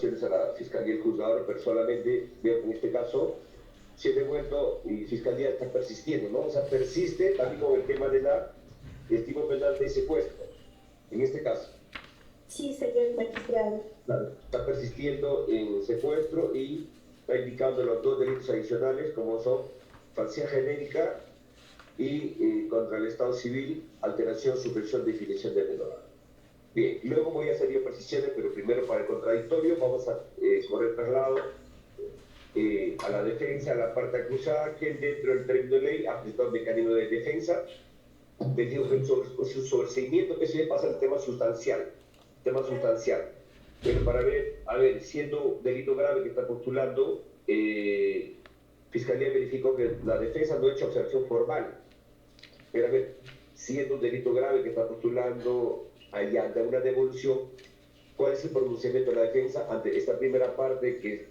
a la Fiscalía y el Juzgador, pero solamente veo que en este caso se ha devuelto y Fiscalía está persistiendo, ¿no? O sea, persiste también con el tema de la estimo penal de secuestro, en este caso. Sí, señor magistrado. Claro. Está persistiendo en secuestro y está indicando los dos delitos adicionales, como son falsedad genérica y contra el Estado civil, alteración, supresión, definición de menor. Bien, luego voy a hacer yo precisiones, pero primero para el contradictorio vamos a correr traslado a la defensa, a la parte acusada, que dentro del término de ley aplicó el mecanismo de defensa, pedido que su sobreseimiento, que se le pasa al tema sustancial. Pero para ver, a ver, siendo un delito grave que está postulando, Fiscalía verificó que la defensa no ha hecho observación formal. Pero a ver, siendo un delito grave que está postulando allá de una devolución, ¿cuál es el pronunciamiento de la defensa ante esta primera parte que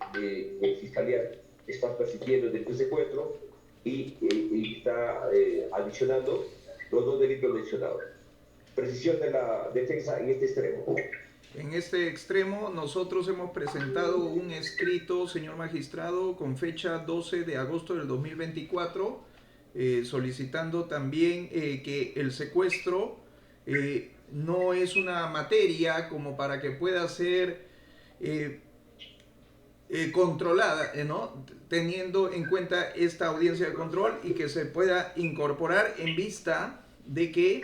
la Fiscalía está persistiendo el delito de secuestro y está adicionando los dos delitos mencionados? Precisión de la defensa en este extremo. En este extremo, nosotros hemos presentado un escrito, señor magistrado, con fecha 12 de agosto del 2024, solicitando también que el secuestro no es una materia como para que pueda ser eh, controlada, ¿no? Teniendo en cuenta esta audiencia de control y que se pueda incorporar en vista de que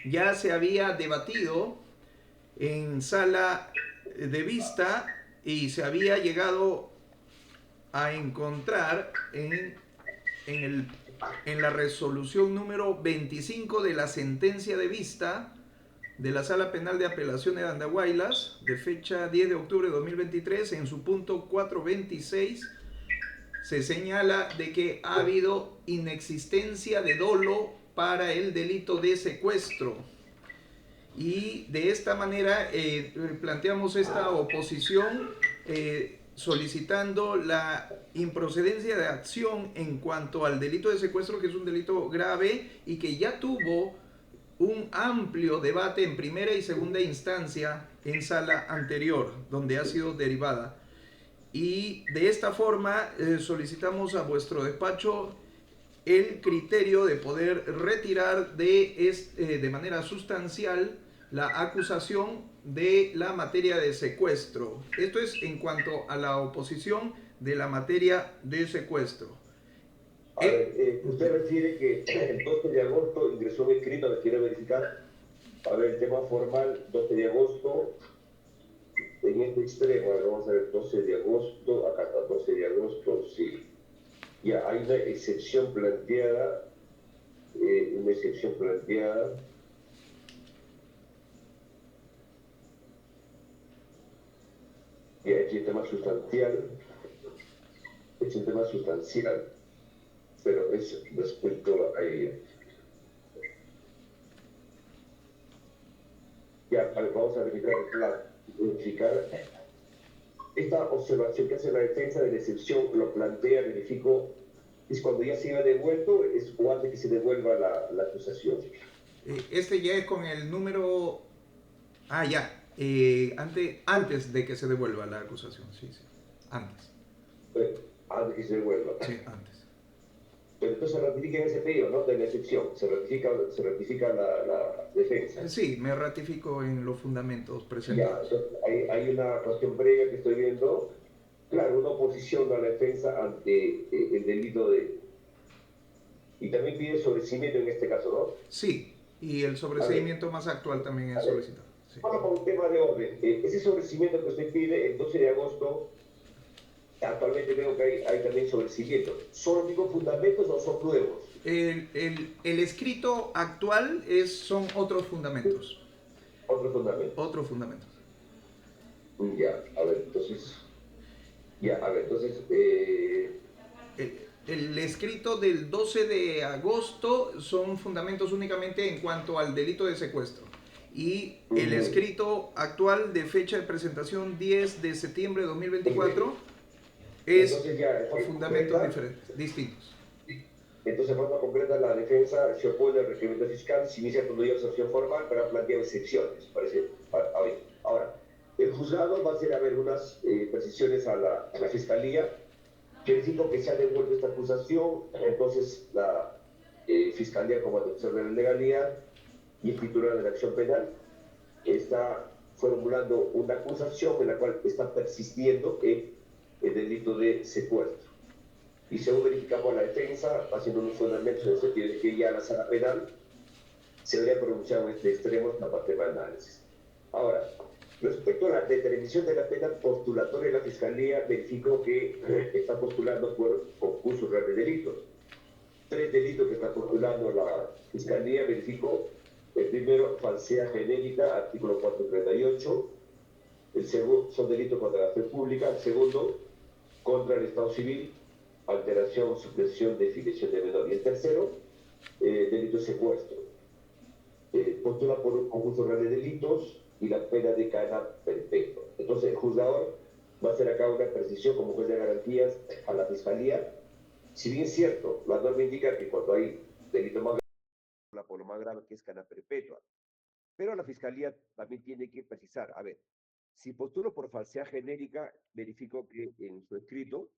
ya se había debatido en sala de vista y se había llegado a encontrar en la resolución número 25 de la sentencia de vista de la Sala Penal de Apelaciones de Andahuaylas, de fecha 10 de octubre de 2023, en su punto 426, se señala de que ha habido inexistencia de dolo para el delito de secuestro. Y de esta manera planteamos esta oposición solicitando la improcedencia de acción en cuanto al delito de secuestro, que es un delito grave y que ya tuvo un amplio debate en primera y segunda instancia en sala anterior, donde ha sido derivada. Y de esta forma solicitamos a vuestro despacho el criterio de poder retirar de manera sustancial la acusación de la materia de secuestro. Esto es en cuanto a la oposición de la materia de secuestro. A ver, usted refiere que el 12 de agosto ingresó un escrito, me quiero verificar. A ver, el tema formal, 12 de agosto, en este extremo, a ver, vamos a ver, 12 de agosto, acá está, 12 de agosto, sí. Ya hay una excepción planteada, una excepción planteada. Ya es un tema sustancial, es un tema sustancial, pero es respecto a ella. Ya, vamos a verificar esta observación que hace la defensa de la excepción, lo plantea, verifico, es cuando ya se ha devuelto o antes que se devuelva la acusación. Este ya es con el número... Ah, ya. Antes de que se devuelva la acusación, sí, sí. Antes. Antes que se devuelva. Sí, antes. Pero entonces se ratifica en ese pedido, ¿no? De la excepción, se ratifica la defensa. Sí, me ratifico en los fundamentos presentados. Ya, hay una cuestión previa que estoy viendo. Claro, una oposición a la defensa ante el delito de... Y también pide sobreseimiento en este caso, ¿no? Sí, y el sobreseimiento más actual también es solicitado. Sí. Vamos con un tema de orden. Ese sobreseimiento que usted pide el 12 de agosto, actualmente veo que hay también sobreseimiento. ¿Son los mismos fundamentos o son nuevos? El escrito actual son otros fundamentos. Otros fundamentos. Otros fundamentos. Ya, a ver, entonces... El escrito del 12 de agosto son fundamentos únicamente en cuanto al delito de secuestro. Y el escrito actual de fecha de presentación 10 de septiembre de 2024 es fundamentos distintos. Entonces, de forma concreta, la defensa se opone al requerimiento fiscal, se inicia con una observación formal para plantear excepciones. Parece. Ahora, El juzgado va a hacer haber unas precisiones a la fiscalía que verifico que se ha devuelto esta acusación, entonces la fiscalía como defensor de la legalidad y el titular de la acción penal está formulando una acusación en la cual está persistiendo en el delito de secuestro. Y según verificamos la defensa, haciendo unos fundamentos en el sentido de que ya la sala penal se habría pronunciado en este extremo la parte de análisis. Ahora, respecto a la determinación de la pena postulatoria, la Fiscalía verificó que está postulando por concurso real de delitos. 3 delitos que está postulando la Fiscalía verificó. El primero, falsedad genérica, artículo 438. El segundo, son delitos contra la fe pública. El segundo, contra el Estado civil, alteración, supresión de filiación de menor. Y el tercero, delito de secuestro. Postula por un concurso real de delitos y la pena de cadena perpetua. Entonces, el juzgador va a hacer acá una precisión como juez de garantías a la Fiscalía. Si bien es cierto, la norma indica que cuando hay delito más grave, por lo más grave que es cadena perpetua, pero la Fiscalía también tiene que precisar, a ver, si postulo por falsedad genérica, verifico que en su escrito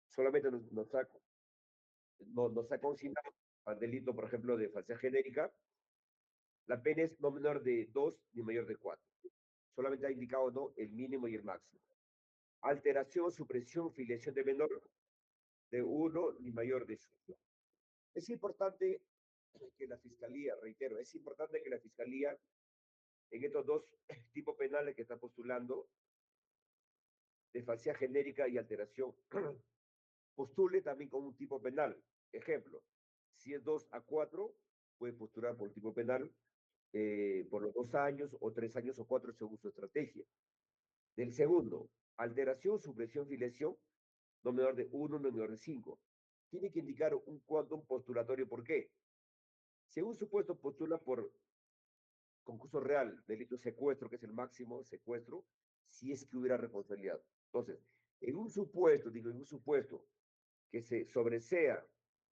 solamente nos ha consignado al delito, por ejemplo, de falsedad genérica, la pena es no menor de 2 ni mayor de 4. Solamente ha indicado no el mínimo y el máximo. Alteración, supresión, filiación de menor de 1 ni mayor de 5. Es importante que la Fiscalía, reitero, es importante que la Fiscalía en estos dos tipos penales que está postulando, de falsedad genérica y alteración, postule también con un tipo penal. Ejemplo, si es 2 a 4, puede postular por tipo penal por los 2 años o 3 años o 4 según su estrategia. Del segundo, alteración, supresión, filiación, no menor de 1, no menor de 5. Tiene que indicar un quórum postulatorio. ¿Por qué? Si un supuesto postula por concurso real, delito de secuestro, que es el máximo secuestro, si es que hubiera responsabilidad. Entonces, en un supuesto, digo, en un supuesto que se sobresea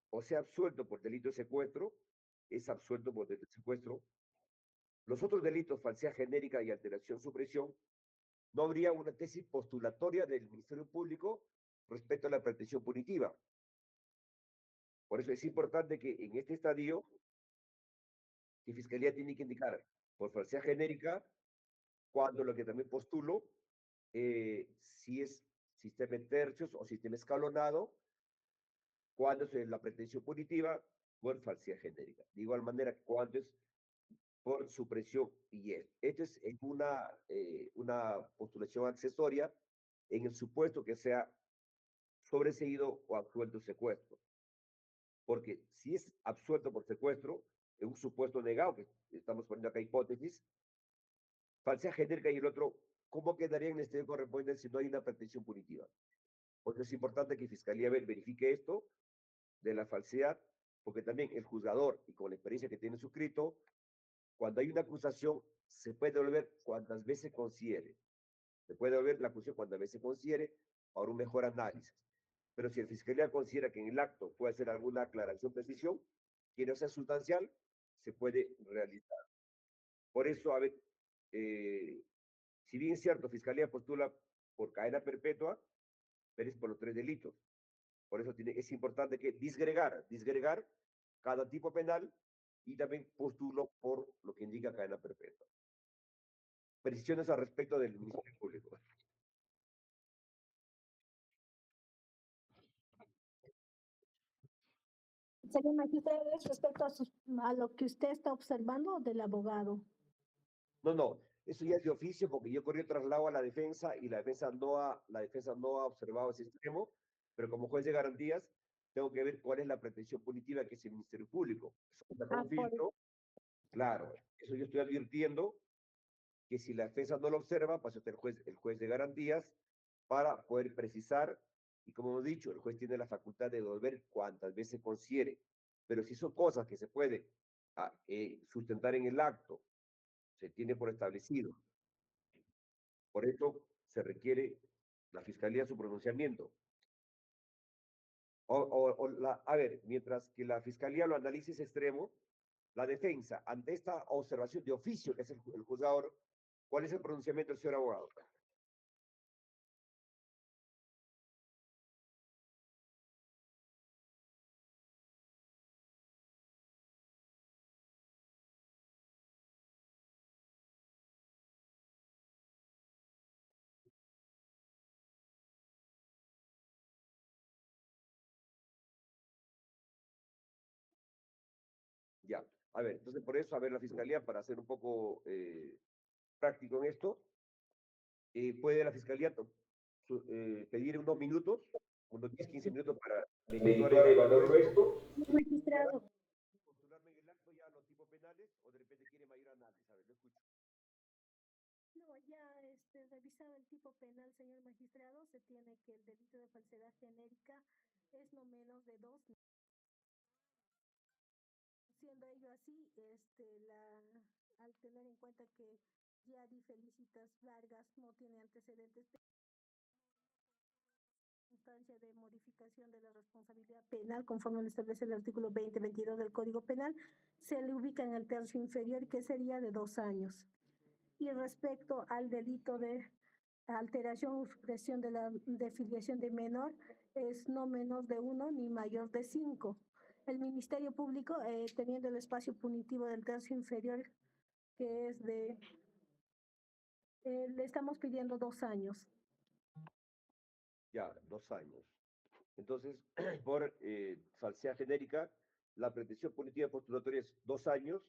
o sea absuelto por delito de secuestro, es absuelto por delito de secuestro. Los otros delitos, falsedad genérica y alteración, supresión, no habría una tesis postulatoria del Ministerio Público respecto a la pretensión punitiva. Por eso es importante que en este estadio, la Fiscalía tiene que indicar por falsedad genérica, cuando lo que también postulo, si es sistema en tercios o sistema escalonado, cuando es la pretensión punitiva por falsedad genérica. De igual manera, cuando es por supresión y es. Esto es una postulación accesoria en el supuesto que sea sobreseído o absuelto secuestro. Porque si es absuelto por secuestro, es un supuesto negado, que estamos poniendo acá hipótesis, falsedad genérica y el otro, ¿cómo quedaría en el estadio correspondiente si no hay una pretensión punitiva? Porque es importante que Fiscalía verifique esto de la falsedad, porque también el juzgador, y con la experiencia que tiene suscrito, cuando hay una acusación, se puede devolver cuantas veces considere. Se puede devolver la acusación cuantas veces considere para un mejor análisis. Pero si el Fiscalía considera que en el acto puede hacer alguna aclaración, precisión, que no sea sustancial, se puede realizar. Por eso, a ver, si bien es cierto, Fiscalía postula por cadena perpetua, pero es por los 3 delitos. Por eso es importante que disgregar cada tipo penal y también postulo por lo que indica cadena perpetua. Precisiones al respecto del Ministerio Público. Señor magistrado, es respecto a lo que usted está observando del abogado. No, eso ya es de oficio porque yo corrí traslado a la defensa y la defensa no ha observado ese extremo, pero como juez de garantías tengo que ver cuál es la pretensión punitiva que es el Ministerio Público. Eso un filtro, claro, eso yo estoy advirtiendo que si la defensa no lo observa, pasa usted el juez de garantías para poder precisar, y como hemos dicho, el juez tiene la facultad de devolver cuantas veces considere, pero si son cosas que se puede sustentar en el acto, se tiene por establecido. Por eso se requiere la Fiscalía su pronunciamiento. A ver, mientras que la Fiscalía lo analice ese extremo, la defensa, ante esta observación de oficio que es el juzgador, ¿Cuál es el pronunciamiento del señor abogado? Ya, a ver, entonces por eso, a ver, la Fiscalía, para ser un poco práctico en esto, puede la Fiscalía pedir unos minutos, unos 10, 15 minutos para Meditar y valoró esto. Magistrado, postularme en el acto ya a los tipos penales o de repente quiere mayor análisis. A ver, lo escucho. no, ya revisado el tipo penal, señor magistrado, se tiene que el delito de falsedad genérica es no menos de 2. Siendo ello así, al tener en cuenta que Yari Felicitas Vargas no tiene antecedentes de instancia de modificación de la responsabilidad penal, conforme lo establece el artículo 2022 del Código Penal, se le ubica en el tercio inferior, que sería de 2 años. Y respecto al delito de alteración o supresión de la de filiación de menor, es no menos de 1 ni mayor de 5. El Ministerio Público, teniendo el espacio punitivo del tercio inferior, que es le estamos pidiendo 2 años. Ya, 2 años. Entonces, por falsedad genérica, la pretensión punitiva postulatoria es 2 años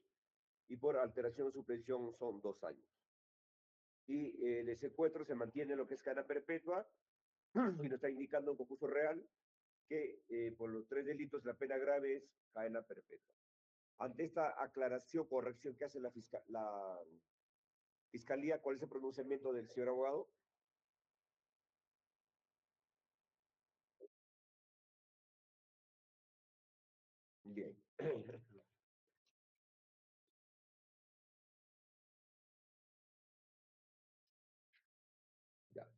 y por alteración o suspensión son 2 años. Y el secuestro se mantiene lo que es cadena perpetua y nos está indicando un concurso real que por los 3 delitos la pena grave es cadena perpetua. Ante esta aclaración, corrección que hace la Fiscalía, ¿cuál es el pronunciamiento del señor abogado? Bien. Ya.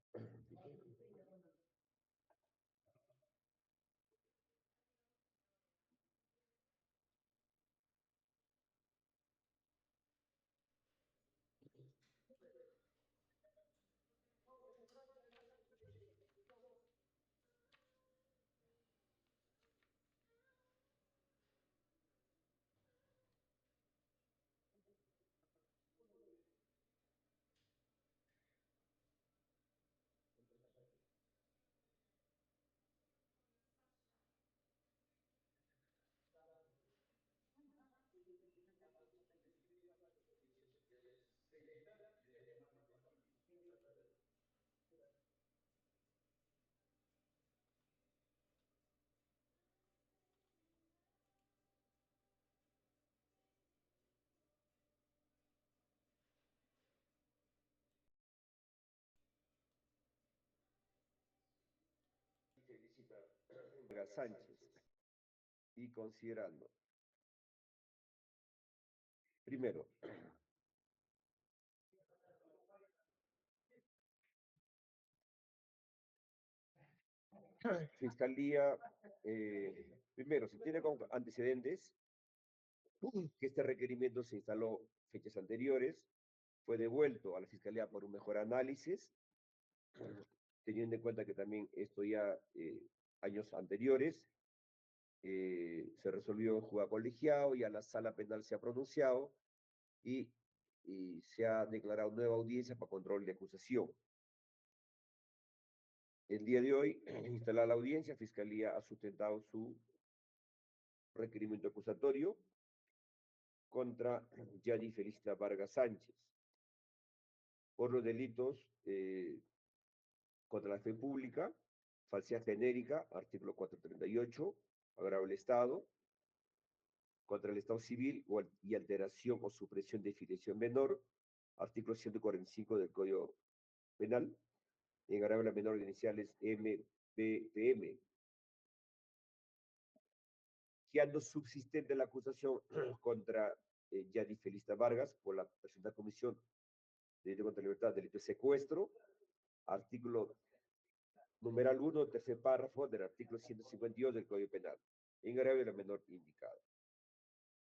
Felicita a Sánchez y considerando, primero, Fiscalía, primero, si tiene antecedentes, que este requerimiento se instaló fechas anteriores, fue devuelto a la Fiscalía por un mejor análisis, teniendo en cuenta que también esto ya años anteriores se resolvió en juzgado colegiado, ya la sala penal se ha pronunciado y se ha declarado nueva audiencia para control de acusación. El día de hoy, instalada la audiencia, Fiscalía ha sustentado su requerimiento acusatorio contra Yari Felicita Vargas Sánchez por los delitos contra la fe pública, falsedad genérica, artículo 438, agravio del Estado, contra el Estado civil y alteración o supresión de filiación menor, artículo 145 del Código Penal, en agravio de la menor de iniciales MPPM. Quedando subsistente la acusación contra Yari Felicita Vargas por la presentada comisión de delito contra la libertad, delito de secuestro, artículo numeral 1, tercer párrafo del artículo 152 del Código Penal, en agravio de la menor indicada,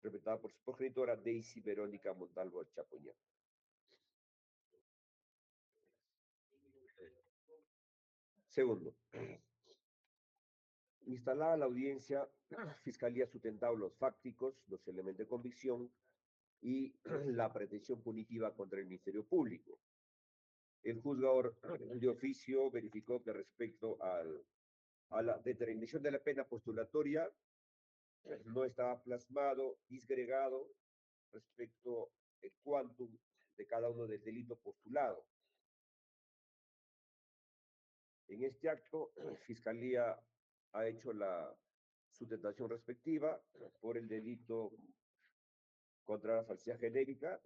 representada por su progenitora Daisy Verónica Montalvo Chapuñán. Segundo, instalada la audiencia, Fiscalía sustentado los fácticos, los elementos de convicción y la pretensión punitiva contra el Ministerio Público. El juzgador de oficio verificó que respecto a la determinación de la pena postulatoria no estaba plasmado, disgregado respecto al quantum de cada uno del delito postulado. En este acto, Fiscalía ha hecho la sustentación respectiva por el delito contra la falsedad genérica,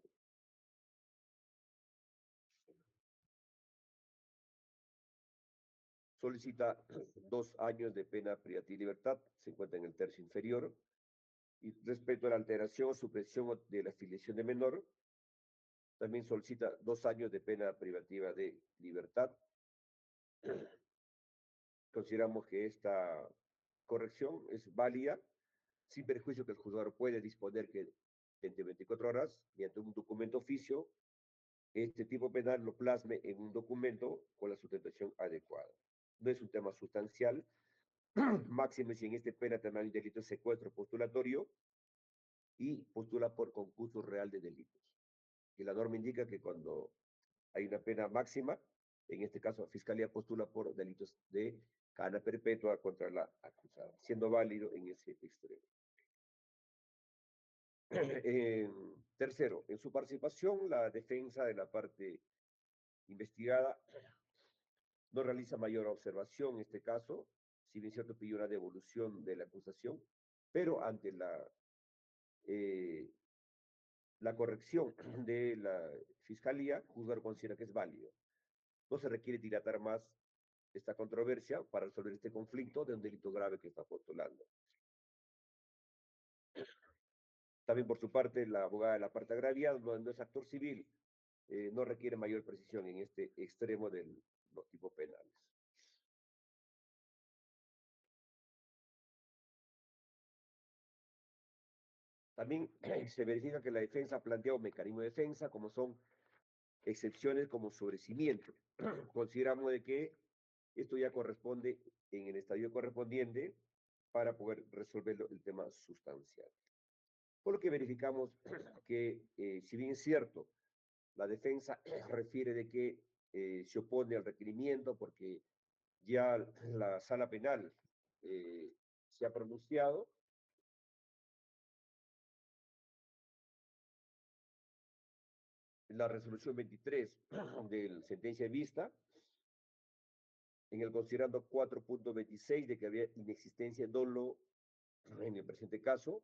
solicita 2 años de pena privativa de libertad, se encuentra en el tercio inferior, y respecto a la alteración o supresión de la afiliación de menor, también solicita 2 años de pena privativa de libertad. Consideramos que esta corrección es válida, sin perjuicio que el juzgador puede disponer que entre 24 horas, mediante un documento oficio, este tipo penal lo plasme en un documento con la sustentación adecuada. No es un tema sustancial, máximo si en este pena también hay un delito de secuestro postulatorio y postula por concurso real de delitos. Y la norma indica que cuando hay una pena máxima, en este caso la Fiscalía postula por delitos de cadena perpetua contra la acusada, siendo válido en ese extremo. Tercero, en su participación, la defensa de la parte investigada no realiza mayor observación en este caso, si bien cierto pidió una devolución de la acusación, pero ante la corrección de la Fiscalía, juzgador considera que es válido. No se requiere dilatar más esta controversia para resolver este conflicto de un delito grave que está postulando. También por su parte, la abogada de la parte agraviada no es actor civil, no requiere mayor precisión en este extremo de los tipos penales. También se verifica que la defensa ha planteado un mecanismo de defensa, como son excepciones como sobrecimiento. Consideramos de que esto ya corresponde en el estadio correspondiente para poder resolver el tema sustancial. Por lo que verificamos que, si bien es cierto, la defensa refiere de que se opone al requerimiento porque ya la sala penal se ha pronunciado, la resolución 23 del sentencia de vista, en el considerando 4.26 de que había inexistencia de dolo en el presente caso,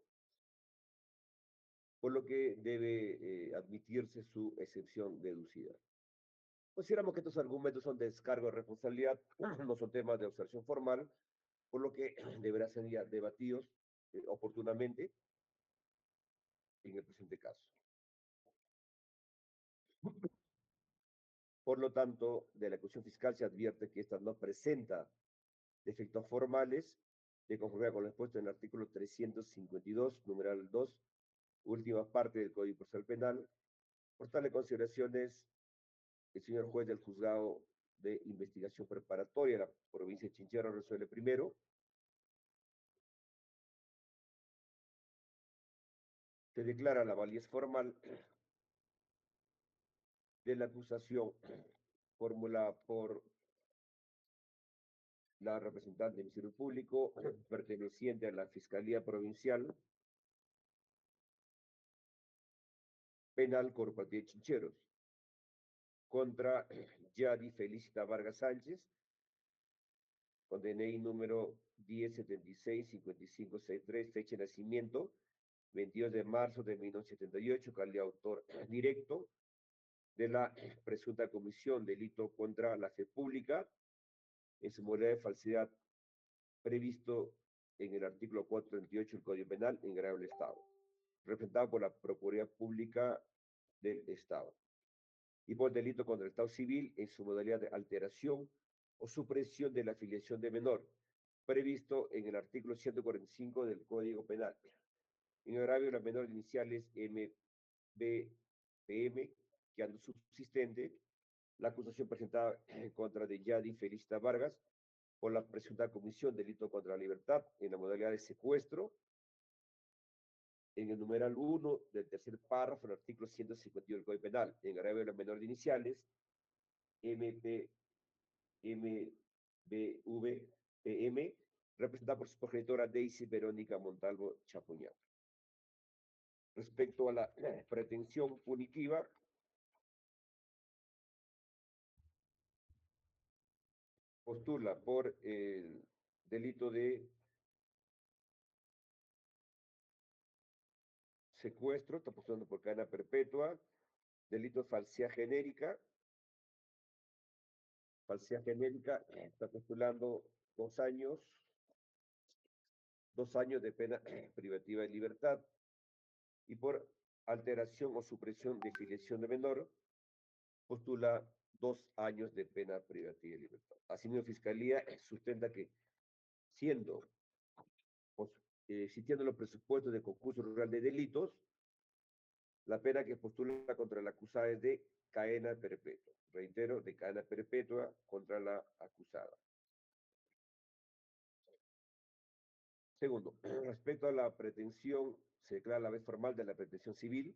por lo que debe admitirse su excepción deducida. Consideramos que estos argumentos son de descargo de responsabilidad, no son temas de observación formal, por lo que deberán ser ya debatidos oportunamente en el presente caso. Por lo tanto, de la acusación fiscal se advierte que esta no presenta defectos formales, de conformidad con lo expuesto en el artículo 352, numeral 2, última parte del Código Procesal Penal. Por tales consideraciones, el señor juez del juzgado de investigación preparatoria de la provincia de Chinchero resuelve primero. Se declara la validez formal de la acusación formulada por la representante del Ministerio Público perteneciente a la Fiscalía Provincial Penal Corporativa de Chincheros contra Yadi Felicita Vargas Sánchez, con DNI número 1076-5563, fecha de nacimiento 22 de marzo de 1978, calidad de autor directo de la presunta comisión delito contra la fe pública en su modalidad de falsedad previsto en el artículo 438 del Código Penal en grado del Estado, representado por la Procuraduría Pública del Estado, y por el delito contra el Estado civil en su modalidad de alteración o supresión de la afiliación de menor, previsto en el artículo 145 del Código Penal. En agravio, las menores iniciales MBPM, quedando subsistente la acusación presentada en contra de Yadi Felicita Vargas por la presunta comisión de delito contra la libertad en la modalidad de secuestro, en el numeral 1 del tercer párrafo del artículo 151 del Código Penal, en agravio de la menor de iniciales, MP, MBV, PM, representada por su progenitora Daisy Verónica Montalvo Chapuñán. Respecto a la pretensión punitiva, postula por el delito de secuestro, está postulando por cadena perpetua, delito de falsedad genérica, está postulando 2 años de pena privativa de libertad, y por alteración o supresión de filiación de menor, postula 2 años de pena privativa de libertad. Asimismo, Fiscalía sustenta que, existiendo los presupuestos de concurso rural de delitos, la pena que postula contra la acusada es de cadena perpetua. Reitero, de cadena perpetua contra la acusada. Segundo, respecto a la pretensión, se declara la vez formal de la pretensión civil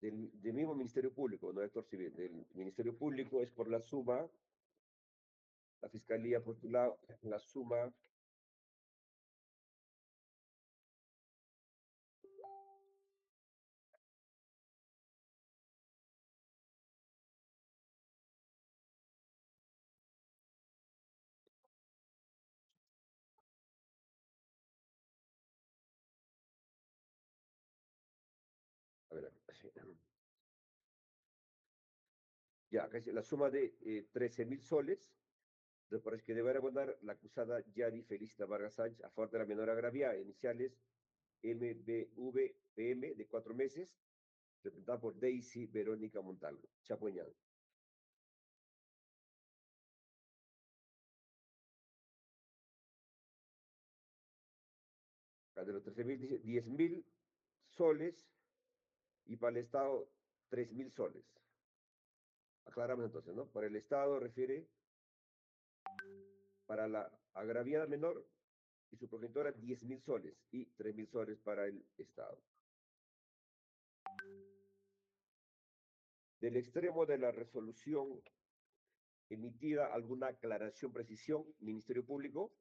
del mismo Ministerio Público, no actor civil, del Ministerio Público, es por la suma, la Fiscalía ha postulado la suma a ver, ya, la suma de 13.000 soles, después que deberá abonar la acusada Yadi Felicita Vargas Sánchez a favor de la menor agraviada, iniciales MBVPM, de 4 meses, representada por Daisy Verónica Montalvo Chapuñán. De los 13.000 dice 10.000 soles, y para el Estado 3.000 soles. Aclaramos entonces, ¿no? Para el Estado refiere para la agraviada menor y su progenitora 10.000 soles y 3.000 soles para el Estado. Del extremo de la resolución emitida, ¿alguna aclaración, precisión, Ministerio Público?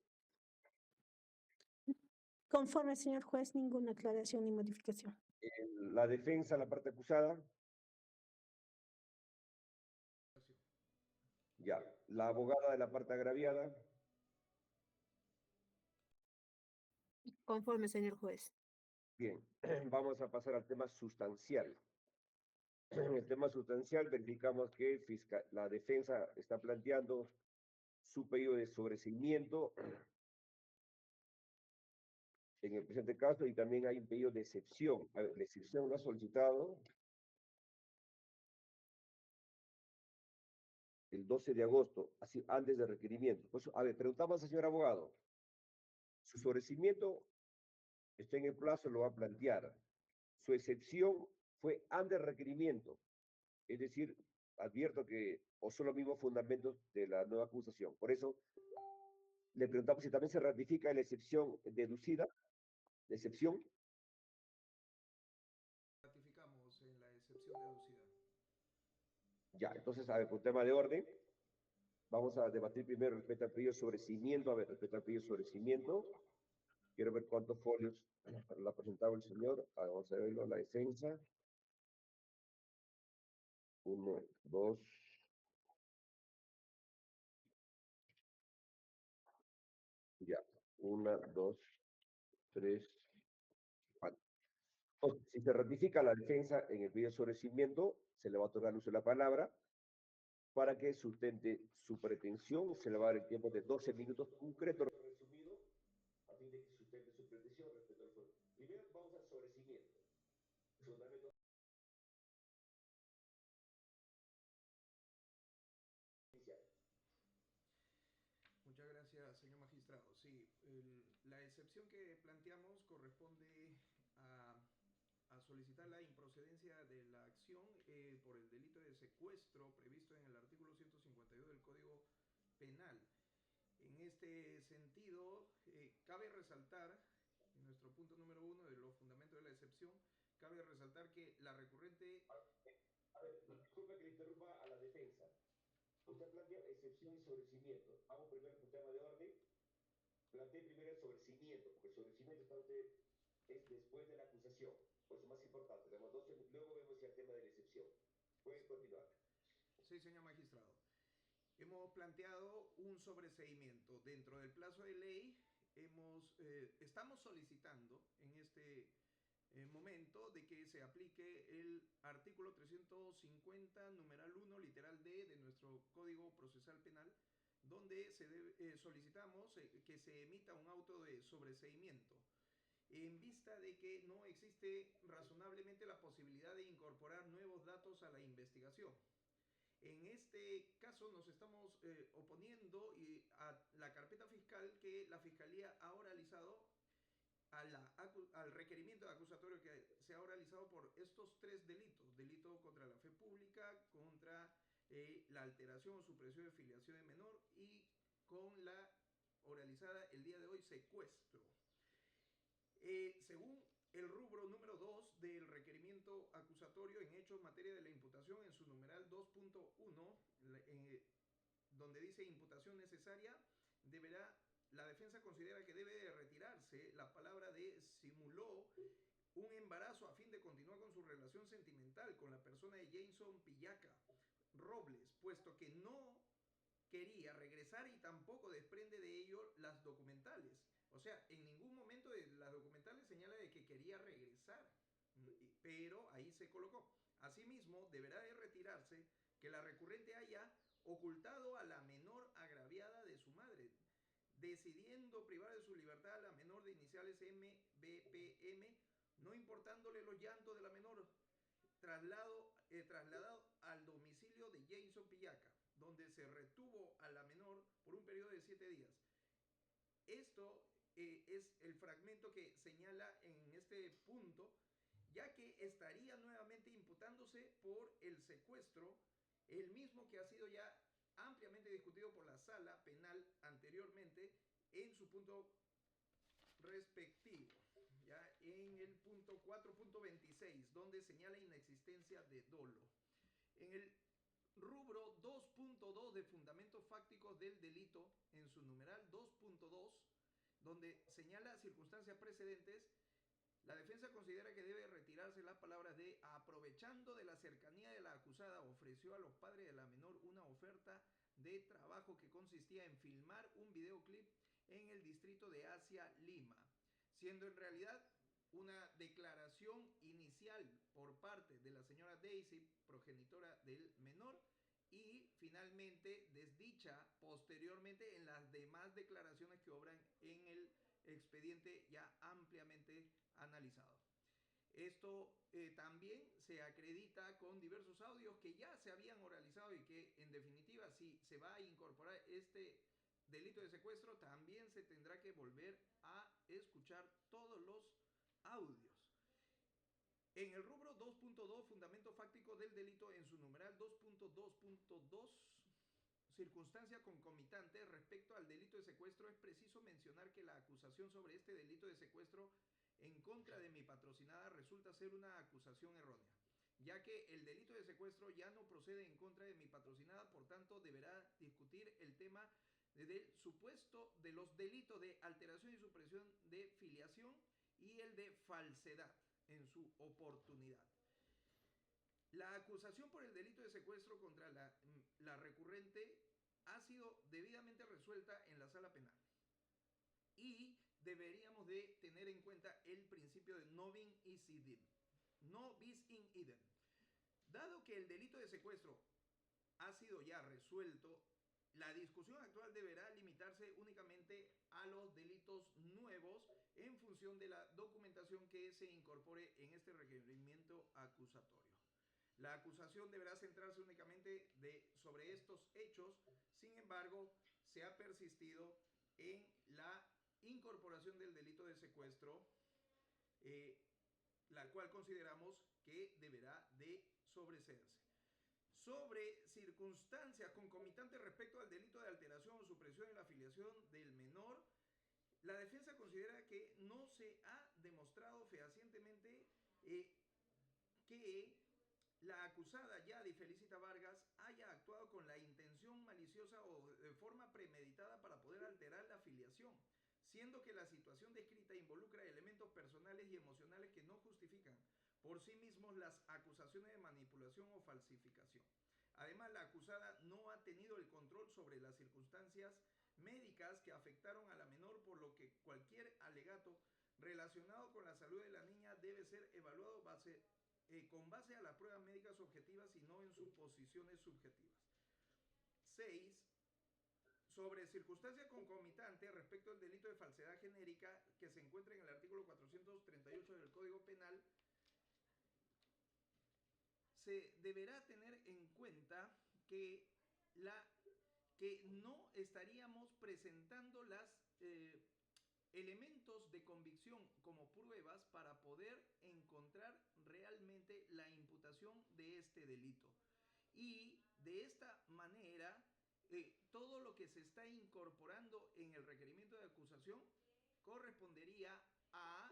Conforme, señor juez, ninguna aclaración ni modificación. La defensa, la parte acusada. Ya. La abogada de la parte agraviada. Conforme, señor juez. Bien, vamos a pasar al tema sustancial. En el tema sustancial verificamos que la defensa está planteando su pedido de sobreseimiento en el presente caso, y también hay un pedido de excepción. A ver, la excepción lo ha solicitado el 12 de agosto, así antes del requerimiento. Pues, a ver, preguntamos al señor abogado, su sobreseimiento está en el plazo, lo va a plantear. Su excepción fue antes del requerimiento, es decir, advierto que o son los mismos fundamentos de la nueva acusación. Por eso, le preguntamos si también se ratifica la excepción deducida, la excepción. Ratificamos en la excepción deducida. Ya, entonces, a ver, por tema de orden, vamos a debatir primero respecto al pedido de sobreseimiento. A ver, respecto al pedido de sobreseimiento, quiero ver cuántos folios lo ha presentado el señor. A ver, vamos a verlo, la defensa. 1, 2. Ya, 1, 2, 3, 4. Si se ratifica la defensa en el pedido de sobreseimiento, se le va a otorgar el uso de la palabra para que sustente su pretensión. Se le va a dar el tiempo de 12 minutos concreto resumido a fin de que sustente su pretensión respecto al fuego. Primero vamos al sobreseimiento. Fundamento inicial. Muchas gracias, señor magistrado. Sí, la excepción que planteamos corresponde a solicitar la improcedencia de la acción por el delito de secuestro previsto en el artículo 152 del Código Penal. En este sentido, cabe resaltar, en nuestro punto número 1 de los fundamentos de la excepción, cabe resaltar que la recurrente... A ver, disculpe que le interrumpa a la defensa. Usted plantea excepción y sobrecimiento. Vamos primero por tema de orden. Plantea primero el sobrecimiento, porque el sobrecimiento está usted, es después de la acusación. Por eso es más importante. Tenemos 12, luego vemos ya el tema de la excepción. Pueden continuar. Sí, señor magistrado. Hemos planteado un sobreseimiento. Dentro del plazo de ley, estamos solicitando en este momento de que se aplique el artículo 350, numeral 1, literal D de nuestro Código Procesal Penal, donde solicitamos que se emita un auto de sobreseimiento en vista de que no existe razonablemente la posibilidad de incorporar nuevos datos a la investigación. En este caso nos estamos oponiendo a la carpeta fiscal que la Fiscalía ha oralizado al requerimiento de acusatorio que se ha oralizado por estos 3 delitos: delito contra la fe pública, contra la alteración o supresión de filiación de menor y con la oralizada el día de hoy secuestro. Según el rubro número 2 del requerimiento acusatorio en hechos materia de la imputación, en su numeral 2.1, donde dice imputación necesaria, la defensa considera que debe de retirarse la palabra de simuló un embarazo a fin de continuar con su relación sentimental con la persona de Jason Pillaca Robles, puesto que no quería regresar y tampoco desprende de ello las documentales. O sea, en ningún momento de las documentales señala de que quería regresar, pero ahí se colocó. Asimismo, deberá de retirarse que la recurrente haya ocultado a la menor agraviada de su madre, decidiendo privar de su libertad a la menor de iniciales MBPM, no importándole los llantos de la menor, trasladado al domicilio de Jason Pillaca, donde se retuvo a la menor por un periodo de 7 días. Esto es el fragmento que señala en este punto, ya que estaría nuevamente imputándose por el secuestro, el mismo que ha sido ya ampliamente discutido por la sala penal anteriormente en su punto respectivo, ya en el punto 4.26, donde señala inexistencia de dolo. En el rubro 2.2 de fundamentos fácticos del delito, en su numeral 2.2, donde señala circunstancias precedentes, la defensa considera que debe retirarse las palabras de aprovechando de la cercanía de la acusada, ofreció a los padres de la menor una oferta de trabajo que consistía en filmar un videoclip en el distrito de Asia, Lima, siendo en realidad una declaración inicial por parte de la señora Daisy, progenitora del menor, y finalmente desdicha posteriormente en las demás declaraciones que obran en el expediente ya ampliamente analizado. Esto también se acredita con diversos audios que ya se habían oralizado y que en definitiva, si se va a incorporar este delito de secuestro, también se tendrá que volver a escuchar todos los audios. En el rubro 2.2, fundamento fáctico del delito, en su numeral 2.2.2, circunstancia concomitante respecto al delito de secuestro, es preciso mencionar que la acusación sobre este delito de secuestro en contra de mi patrocinada resulta ser una acusación errónea, ya que el delito de secuestro ya no procede en contra de mi patrocinada, por tanto deberá discutir el tema del supuesto de los delitos de alteración y supresión de filiación y el de falsedad en su oportunidad. La acusación por el delito de secuestro contra la recurrente ha sido debidamente resuelta en la sala penal. Y deberíamos de tener en cuenta el principio de no bis in idem. Dado que el delito de secuestro ha sido ya resuelto, la discusión actual deberá limitarse únicamente a los delitos nuevos en función de la documentación que se incorpore en este requerimiento acusatorio. La acusación deberá centrarse únicamente sobre estos hechos. Sin embargo, se ha persistido en la incorporación del delito de secuestro, la cual consideramos que deberá de sobreseerse. Sobre circunstancias concomitantes respecto al delito de alteración o supresión de la afiliación del menor, la defensa considera que no se ha demostrado fehacientemente que la acusada Yadi Felicita Vargas haya actuado con la intención maliciosa o de forma premeditada para poder alterar la afiliación, siendo que la situación descrita involucra elementos personales y emocionales que no justifican por sí mismos las acusaciones de manipulación o falsificación. Además, la acusada no ha tenido el control sobre las circunstancias médicas que afectaron a la menor, por lo que cualquier alegato relacionado con la salud de la niña debe ser evaluado con base a las pruebas médicas objetivas y no en suposiciones subjetivas. 6. Sobre circunstancias concomitantes respecto al delito de falsedad genérica que se encuentra en el artículo 438 del Código Penal, se deberá tener en cuenta que no estaríamos presentando los elementos de convicción como pruebas para poder encontrar realmente la imputación de este delito. Y de esta manera, todo lo que se está incorporando en el requerimiento de acusación correspondería a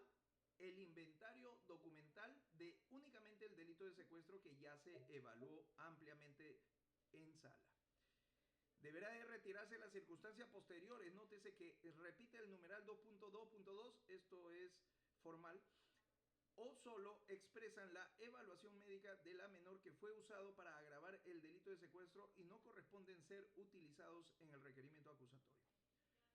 el inventario documental de únicamente el delito de secuestro, que ya se evaluó ampliamente en sala. Deberá de retirarse las circunstancias posteriores. Nótese que repite el numeral 2.2.2, esto es formal, o solo expresan la evaluación médica de la menor que fue usado para agravar el delito de secuestro y no corresponden ser utilizados en el requerimiento acusatorio.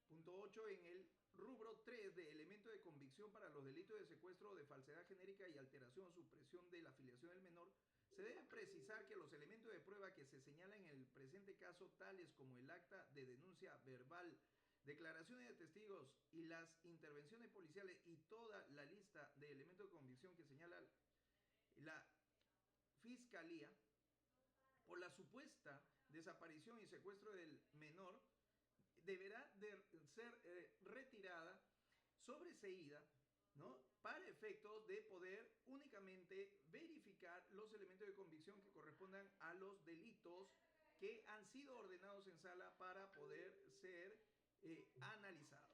Punto 8. En el rubro 3 de elemento de convicción para los delitos de secuestro, de falsedad genérica y alteración o supresión de la afiliación del menor, se debe precisar que los elementos de prueba que se señalan en el presente caso, tales como el acta de denuncia verbal, declaraciones de testigos y las intervenciones policiales y toda la lista de elementos de convicción que señala la Fiscalía por la supuesta desaparición y secuestro del menor, deberá de ser retirada, sobreseída, ¿no?, para efectos de poder únicamente verificar los elementos de convicción que correspondan a los delitos que han sido ordenados en sala para poder ser analizados.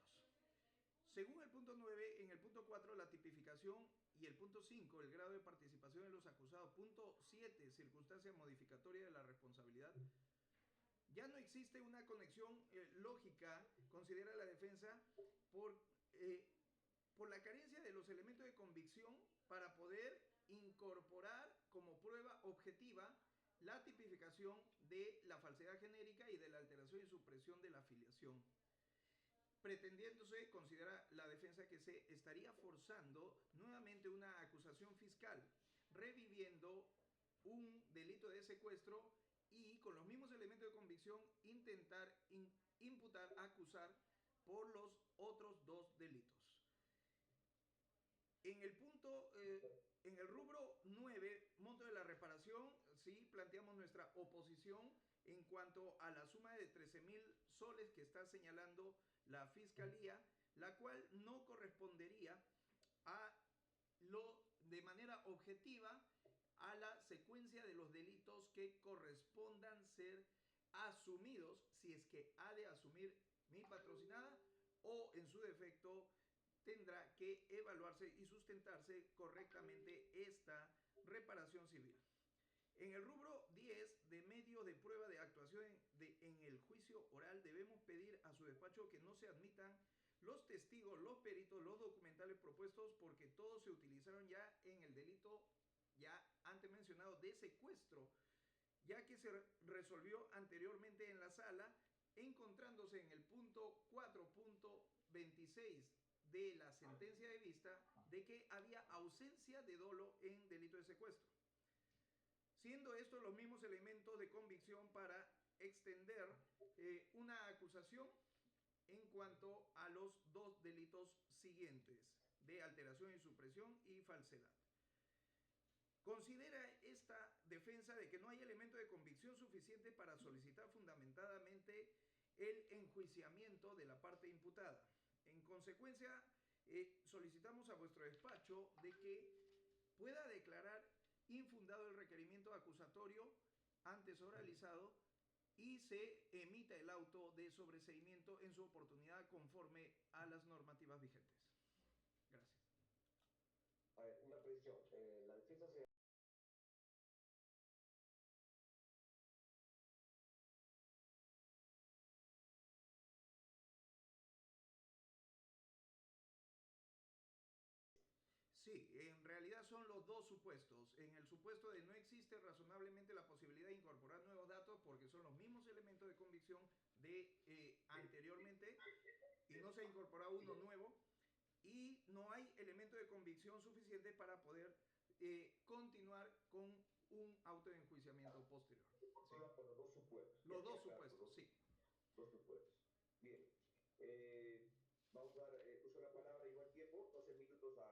Según el punto 9, en el punto 4, la tipificación, y el punto 5, el grado de participación de los acusados. Punto 7, circunstancia modificatoria de la responsabilidad. Ya no existe una conexión lógica, considera la defensa, por la carencia de los elementos de convicción para poder incorporar como prueba objetiva la tipificación de la falsedad genérica y de la alteración y supresión de la afiliación. Pretendiéndose, considera la defensa, que se estaría forzando nuevamente una acusación fiscal, reviviendo un delito de secuestro y con los mismos elementos de convicción intentar imputar, acusar por los otros dos delitos. En el en el rubro 9, monto de la reparación, sí planteamos nuestra oposición en cuanto a la suma de 13.000 soles que está señalando la Fiscalía, la cual no correspondería de manera objetiva a la secuencia de los delitos que correspondan ser asumidos, si es que ha de asumir mi patrocinada, o en su defecto tendrá que evaluarse y sustentarse correctamente esta reparación civil. En el rubro 10 de medios de prueba de actuación en el juicio oral, debemos pedir a su despacho que no se admitan los testigos, los peritos, los documentales propuestos, porque todos se utilizaron ya en el delito ya antes mencionado de secuestro, ya que se resolvió anteriormente en la sala, encontrándose en el punto 4.26 de la sentencia de vista de que había ausencia de dolo en delito de secuestro, siendo estos los mismos elementos de convicción para extender una acusación en cuanto a los dos delitos siguientes de alteración y supresión y falsedad. Considera esta defensa de que no hay elemento de convicción suficiente para solicitar fundamentadamente el enjuiciamiento de la parte imputada. En consecuencia, solicitamos a vuestro despacho de que pueda declarar infundado el requerimiento acusatorio antes oralizado y se emita el auto de sobreseimiento en su oportunidad conforme a las normativas vigentes. Gracias. A ver, una precisión. La defensa se... Sí, en realidad son los dos supuestos. En el supuesto de no existe razonablemente la posibilidad de incorporar nuevos datos porque son los mismos elementos de convicción de anteriormente y no se ha incorporado uno nuevo y no hay elemento de convicción suficiente para poder continuar con un auto de enjuiciamiento posterior. Sí. Por los dos supuestos. Los dos supuestos, sí. Dos supuestos. Bien. Vamos a dar uso de la palabra igual tiempo, 12 minutos a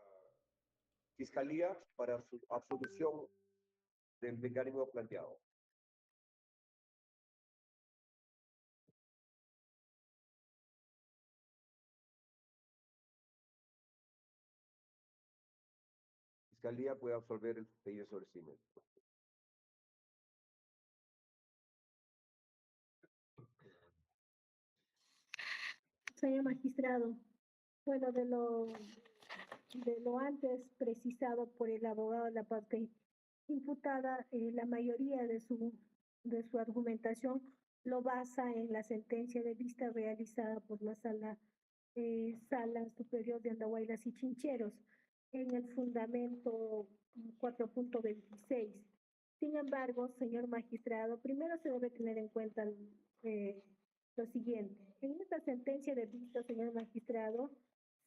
Fiscalía para su absolución del mecanismo planteado. Fiscalía puede absolver el pedido de sobreseimiento. Señor magistrado, bueno, de lo antes precisado por el abogado de la parte imputada, la mayoría de su argumentación lo basa en la sentencia de vista realizada por la Sala Superior de Andahuaylas y Chincheros en el fundamento 4.26. Sin embargo, señor magistrado, primero se debe tener en cuenta lo siguiente. En esta sentencia de vista, señor magistrado,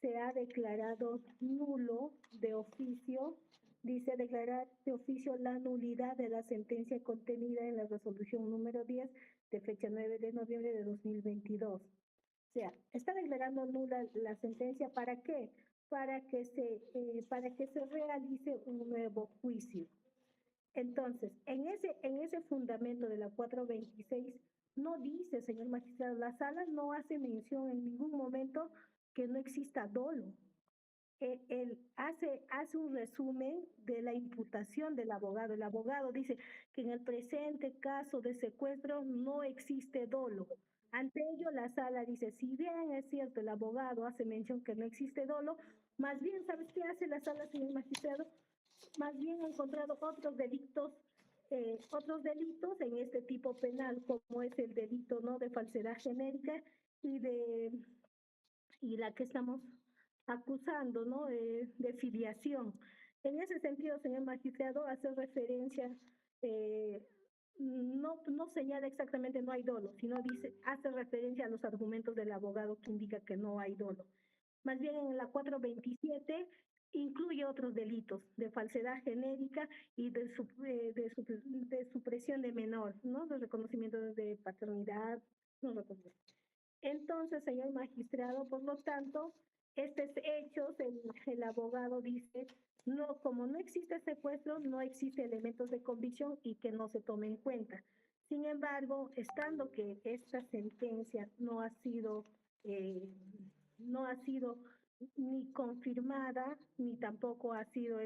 se ha declarado nulo de oficio, dice declarar de oficio la nulidad de la sentencia contenida en la resolución número 10 de fecha 9 de noviembre de 2022. O sea, está declarando nula la sentencia, ¿para qué? Para que se realice un nuevo juicio. Entonces, en ese fundamento de la 426, no dice, señor magistrado, la sala no hace mención en ningún momento que no exista dolo. Él hace un resumen de la imputación del abogado. El abogado dice que en el presente caso de secuestro no existe dolo. Ante ello, la sala dice, si bien es cierto, el abogado hace mención que no existe dolo, más bien, ¿sabes qué hace la sala, señor magistrado? Más bien ha encontrado otros delitos en este tipo penal, como es el delito no de falsedad genérica y la que estamos acusando, ¿no? De filiación. En ese sentido, señor magistrado, hace referencia, no señala exactamente no hay dolo, sino hace referencia a los argumentos del abogado que indica que no hay dolo. Más bien en la 427 incluye otros delitos de falsedad genérica y de supresión de menor, ¿no? De reconocimiento de paternidad, no reconozco. Entonces, señor magistrado, por lo tanto, estos hechos, el abogado dice, no, como no existe secuestro, no existe elementos de convicción y que no se tome en cuenta. Sin embargo, estando que esta sentencia no ha sido ni confirmada, ni tampoco ha sido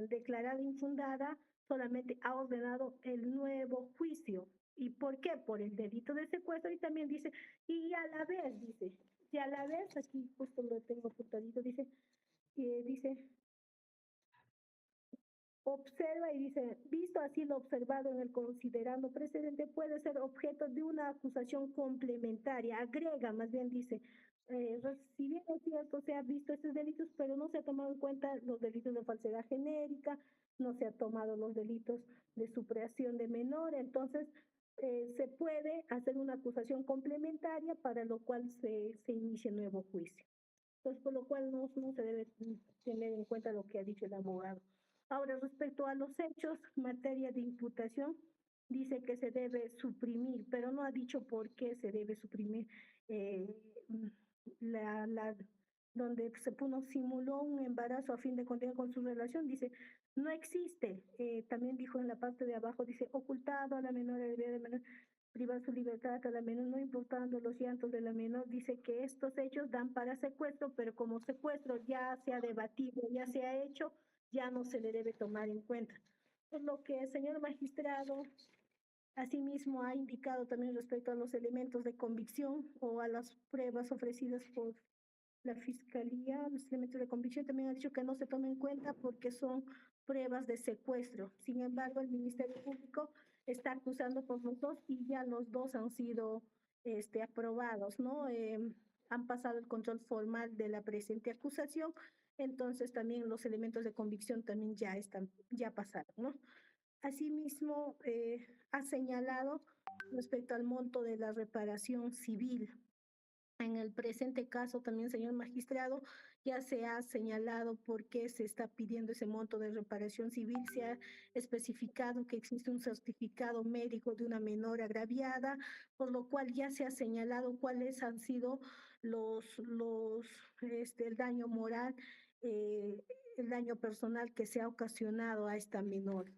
declarada infundada, solamente ha ordenado el nuevo juicio. ¿Y por qué? Por el delito de secuestro y también dice, y a la vez, aquí justo lo tengo apuntadito, dice, observa y dice, visto así lo observado en el considerando precedente, puede ser objeto de una acusación complementaria, agrega, más bien dice, si bien es cierto, se ha visto estos delitos, pero no se ha tomado en cuenta los delitos de falsedad genérica, no se ha tomado los delitos de supresión de menor, entonces se puede hacer una acusación complementaria para lo cual se inicie nuevo juicio. Entonces, por lo cual no se debe tener en cuenta lo que ha dicho el abogado. Ahora, respecto a los hechos, materia de imputación, dice que se debe suprimir, pero no ha dicho por qué se debe suprimir donde simuló un embarazo a fin de continuar con su relación, dice, no existe. También dijo en la parte de abajo, dice, ocultado a la menor, de menor, privar su libertad a la menor, no importando los llantos de la menor, dice que estos hechos dan para secuestro, pero como secuestro ya se ha debatido, ya se ha hecho, ya no se le debe tomar en cuenta. Por lo que el señor magistrado asimismo ha indicado también respecto a los elementos de convicción o a las pruebas ofrecidas por la Fiscalía, los elementos de convicción, también ha dicho que no se toma en cuenta porque son pruebas de secuestro. Sin embargo, el Ministerio Público está acusando por los dos y ya los dos han sido aprobados, ¿no? Han pasado el control formal de la presente acusación, entonces también los elementos de convicción también ya están, ya pasaron, ¿no? Asimismo, ha señalado respecto al monto de la reparación civil. En el presente caso también, señor magistrado, ya se ha señalado por qué se está pidiendo ese monto de reparación civil. Se ha especificado que existe un certificado médico de una menor agraviada, por lo cual ya se ha señalado cuáles han sido el daño moral, el daño personal que se ha ocasionado a esta menor.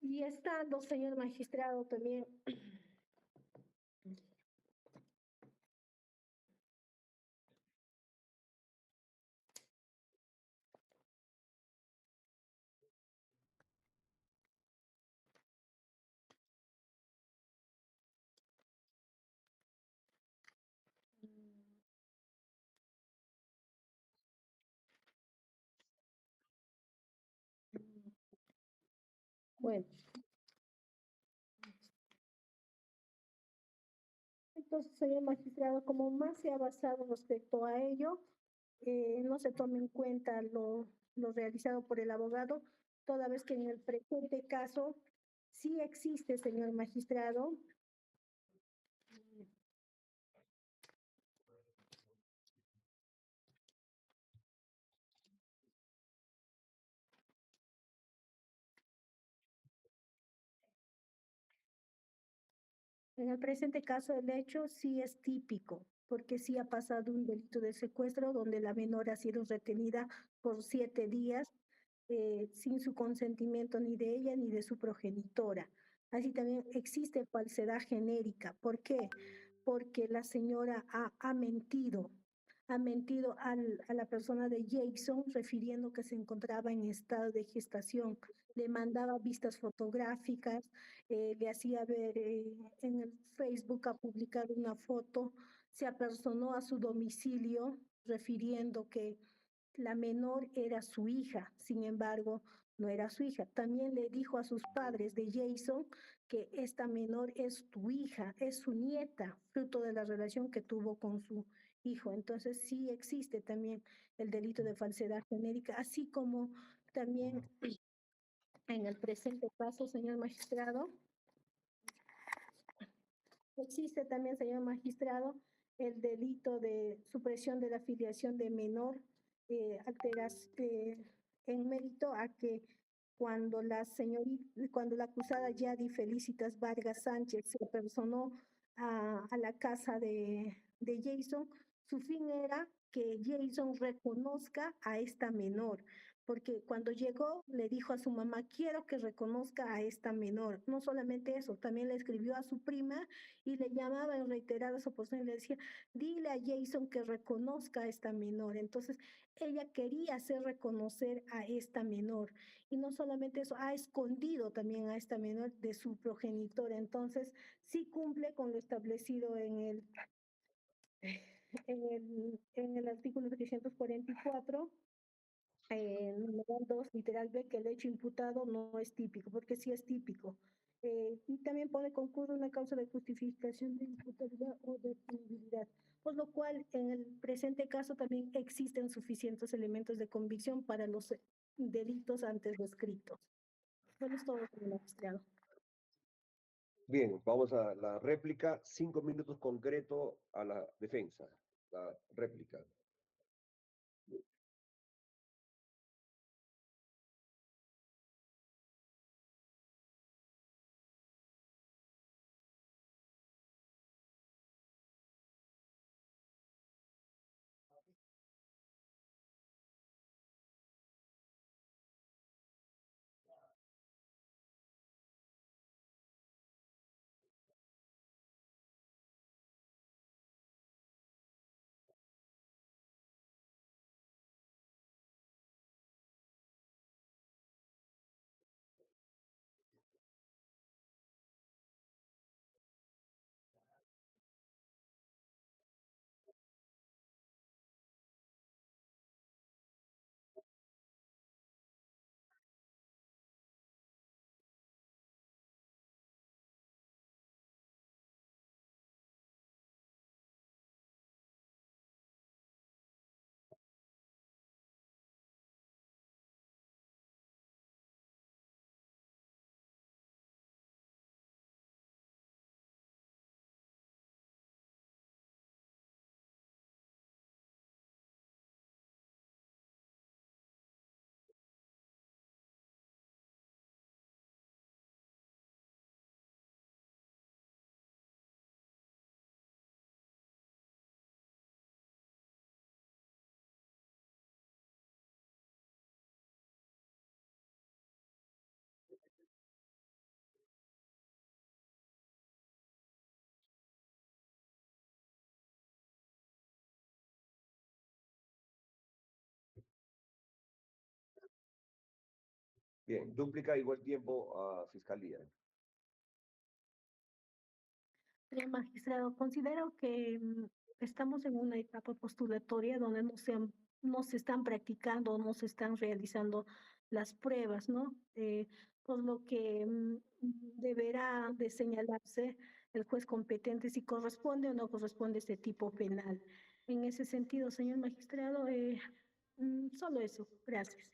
Y estando, señor magistrado, también bueno, entonces, señor magistrado, como más se ha basado respecto a ello, no se toma en cuenta lo realizado por el abogado, toda vez que en el presente caso sí existe, señor magistrado, en el presente caso el hecho sí es típico, porque sí ha pasado un delito de secuestro donde la menor ha sido retenida por 7 días sin su consentimiento ni de ella ni de su progenitora. Así también existe falsedad genérica. ¿Por qué? Porque la señora ha mentido a la persona de Jason refiriendo que se encontraba en estado de gestación. Le mandaba vistas fotográficas, le hacía ver en el Facebook, ha publicado una foto, se apersonó a su domicilio refiriendo que la menor era su hija, sin embargo, no era su hija. También le dijo a sus padres de Jason que esta menor es tu hija, es su nieta, fruto de la relación que tuvo con su hijo. Entonces sí existe también el delito de falsedad genérica, así como también en el presente caso, señor magistrado, existe también, señor magistrado, el delito de supresión de la filiación de menor, en mérito a que cuando la acusada Yadi Felicitas Vargas Sánchez se personó a la casa de Jason, su fin era que Jason reconozca a esta menor, porque cuando llegó le dijo a su mamá, quiero que reconozca a esta menor. No solamente eso, también le escribió a su prima y le llamaba en reiteradas oportunidades y le decía, dile a Jason que reconozca a esta menor. Entonces, ella quería hacer reconocer a esta menor. Y no solamente eso, ha escondido también a esta menor de su progenitora. Entonces, sí cumple con lo establecido en el artículo 344 numeral 2, literal B, que el hecho imputado no es típico, porque sí es típico. Y también pone concurre una causa de justificación de imputabilidad o de punibilidad, por lo cual en el presente caso también existen suficientes elementos de convicción para los delitos antes descritos. Bueno, es todo, señor magistrado. Bien, vamos a la réplica. 5 minutos concreto a la defensa. La réplica. Bien, duplica igual tiempo a Fiscalía. Señor magistrado, considero que estamos en una etapa postulatoria donde no se están practicando, no se están realizando las pruebas, ¿no? Por lo que deberá de señalarse el juez competente si corresponde o no corresponde este tipo penal. En ese sentido, señor magistrado, solo eso. Gracias.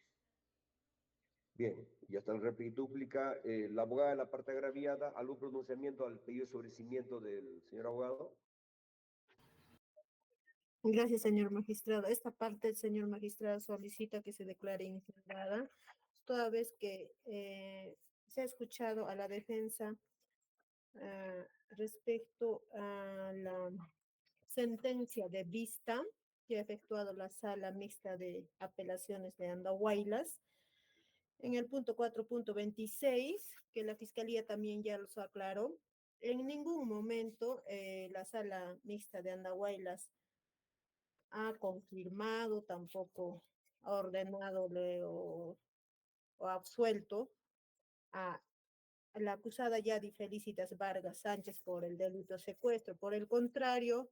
Bien, ya está el réplica dúplica. La abogada de la parte agraviada, ¿algún pronunciamiento al pedido de sobrecimiento del señor abogado? Gracias, señor magistrado. Esta parte, el señor magistrado solicita que se declare infundada, toda vez que se ha escuchado a la defensa respecto a la sentencia de vista que ha efectuado la Sala Mixta de Apelaciones de Andahuaylas. En el punto 4.26, que la Fiscalía también ya los aclaró, en ningún momento la Sala Mixta de Andahuaylas ha confirmado, tampoco ha ordenado o absuelto a la acusada Yadi Felicitas Vargas Sánchez por el delito de secuestro. Por el contrario,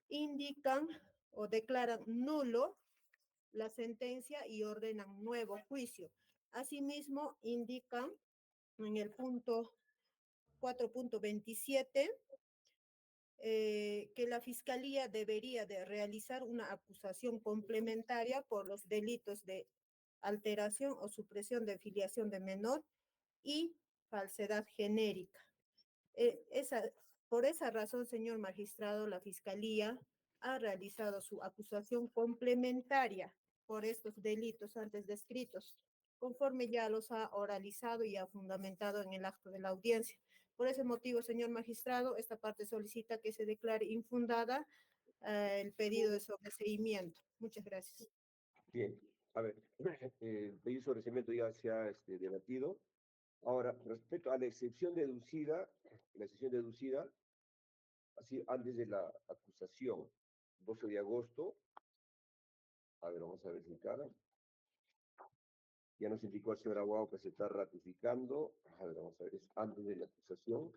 indican o declaran nulo la sentencia y ordenan nuevo juicio. Asimismo, indican en el punto 4.27 que la Fiscalía debería de realizar una acusación complementaria por los delitos de alteración o supresión de filiación de menor y falsedad genérica. Por esa razón, señor magistrado, la Fiscalía ha realizado su acusación complementaria por estos delitos antes descritos, conforme ya los ha oralizado y ha fundamentado en el acto de la audiencia. Por ese motivo, señor magistrado, esta parte solicita que se declare infundada el pedido de sobreseimiento. Muchas gracias. Bien, a ver, el pedido de sobreseimiento ya se ha debatido. Ahora, respecto a la excepción deducida, así antes de la acusación, 12 de agosto, a ver, vamos a verificar. Ya nos indicó el señor abogado que se está ratificando. A ver, vamos a ver, es antes de la acusación.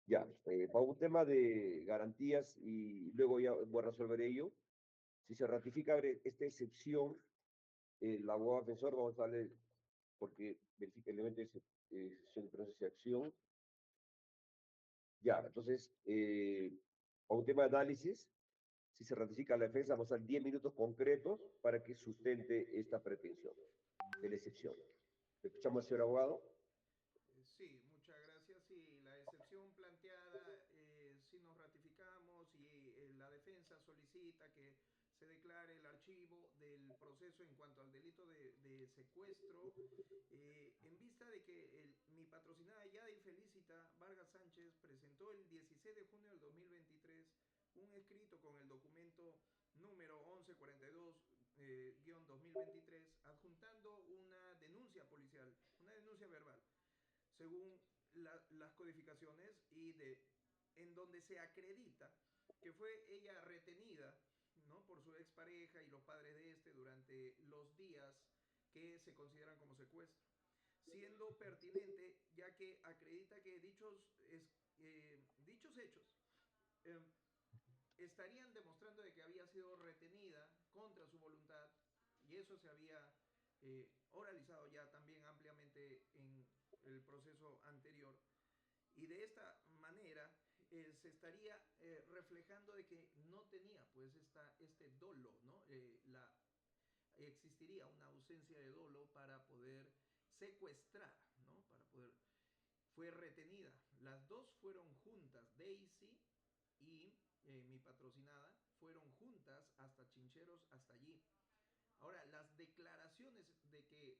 Ya, para un tema de garantías y luego ya voy a resolver ello. Si se ratifica esta excepción, el abogado defensor, vamos a darle, porque verifica el elemento de excepción de proceso de acción. Ya, entonces, para un tema de análisis, si se ratifica la defensa, vamos a dar 10 minutos concretos para que sustente esta pretensión de la excepción. ¿Escuchamos, señor abogado? Sí, muchas gracias. Y la excepción planteada, si nos ratificamos y la defensa solicita que se declare el archivo del proceso en cuanto al delito de secuestro, en vista de que mi patrocinada Yadi Felicita Vargas Sánchez presentó el 16 de junio del 2023 un escrito con el documento número 1142-2023 adjuntando una denuncia policial, una denuncia verbal según las codificaciones en donde se acredita que fue ella retenida, ¿no?, por su expareja y los padres de este durante los días que se consideran como secuestro, siendo pertinente ya que acredita que dichos hechos eh, estarían demostrando de que había sido retenida contra su voluntad y eso se había oralizado ya también ampliamente en el proceso anterior. Y de esta manera se estaría reflejando de que no tenía pues este dolo, ¿no? Existiría una ausencia de dolo para poder secuestrar, ¿no? Fue retenida. Las dos fueron juntas, Daisy y mi patrocinada, fueron juntas hasta Chincheros, hasta allí. Ahora, las declaraciones de que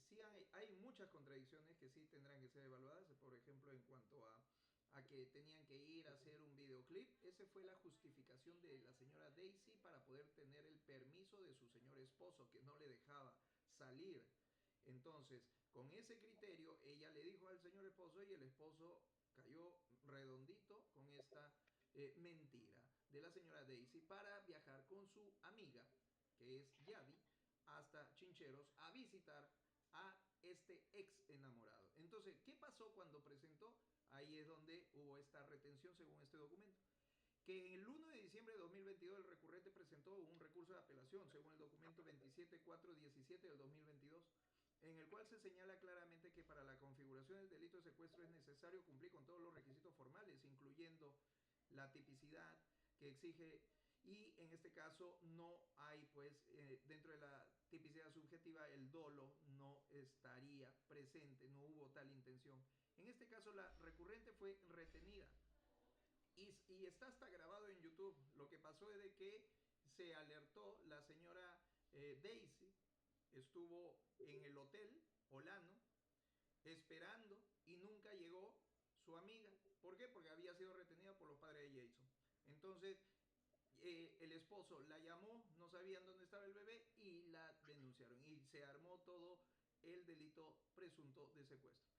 sí hay muchas contradicciones que sí tendrán que ser evaluadas, por ejemplo, en cuanto a que tenían que ir a hacer un videoclip, esa fue la justificación de la señora Daisy para poder tener el permiso de su señor esposo, que no le dejaba salir. Entonces, con ese criterio, ella le dijo al señor esposo y el esposo cayó redondito con esta mentira de la señora Daisy para viajar con su amiga, que es Yadi, hasta Chincheros a visitar a este ex enamorado. Entonces, ¿qué pasó cuando presentó? Ahí es donde hubo esta retención según este documento. Que el 1 de diciembre de 2022 el recurrente presentó un recurso de apelación según el documento 27417 del 2022, en el cual se señala claramente que para la configuración del delito de secuestro es necesario cumplir con todos los requisitos formales, incluyendo la tipicidad que exige, y en este caso no hay, pues, dentro de la tipicidad subjetiva, el dolo no estaría presente, no hubo tal intención. En este caso la recurrente fue retenida y está hasta grabado en YouTube. Lo que pasó es de que se alertó la señora Daisy, estuvo en el hotel Olano esperando y nunca llegó su amiga. ¿Por qué? Porque había sido retenida por los padres de Jason. Entonces, el esposo la llamó, no sabían dónde estaba el bebé y la denunciaron. Y se armó todo el delito presunto de secuestro.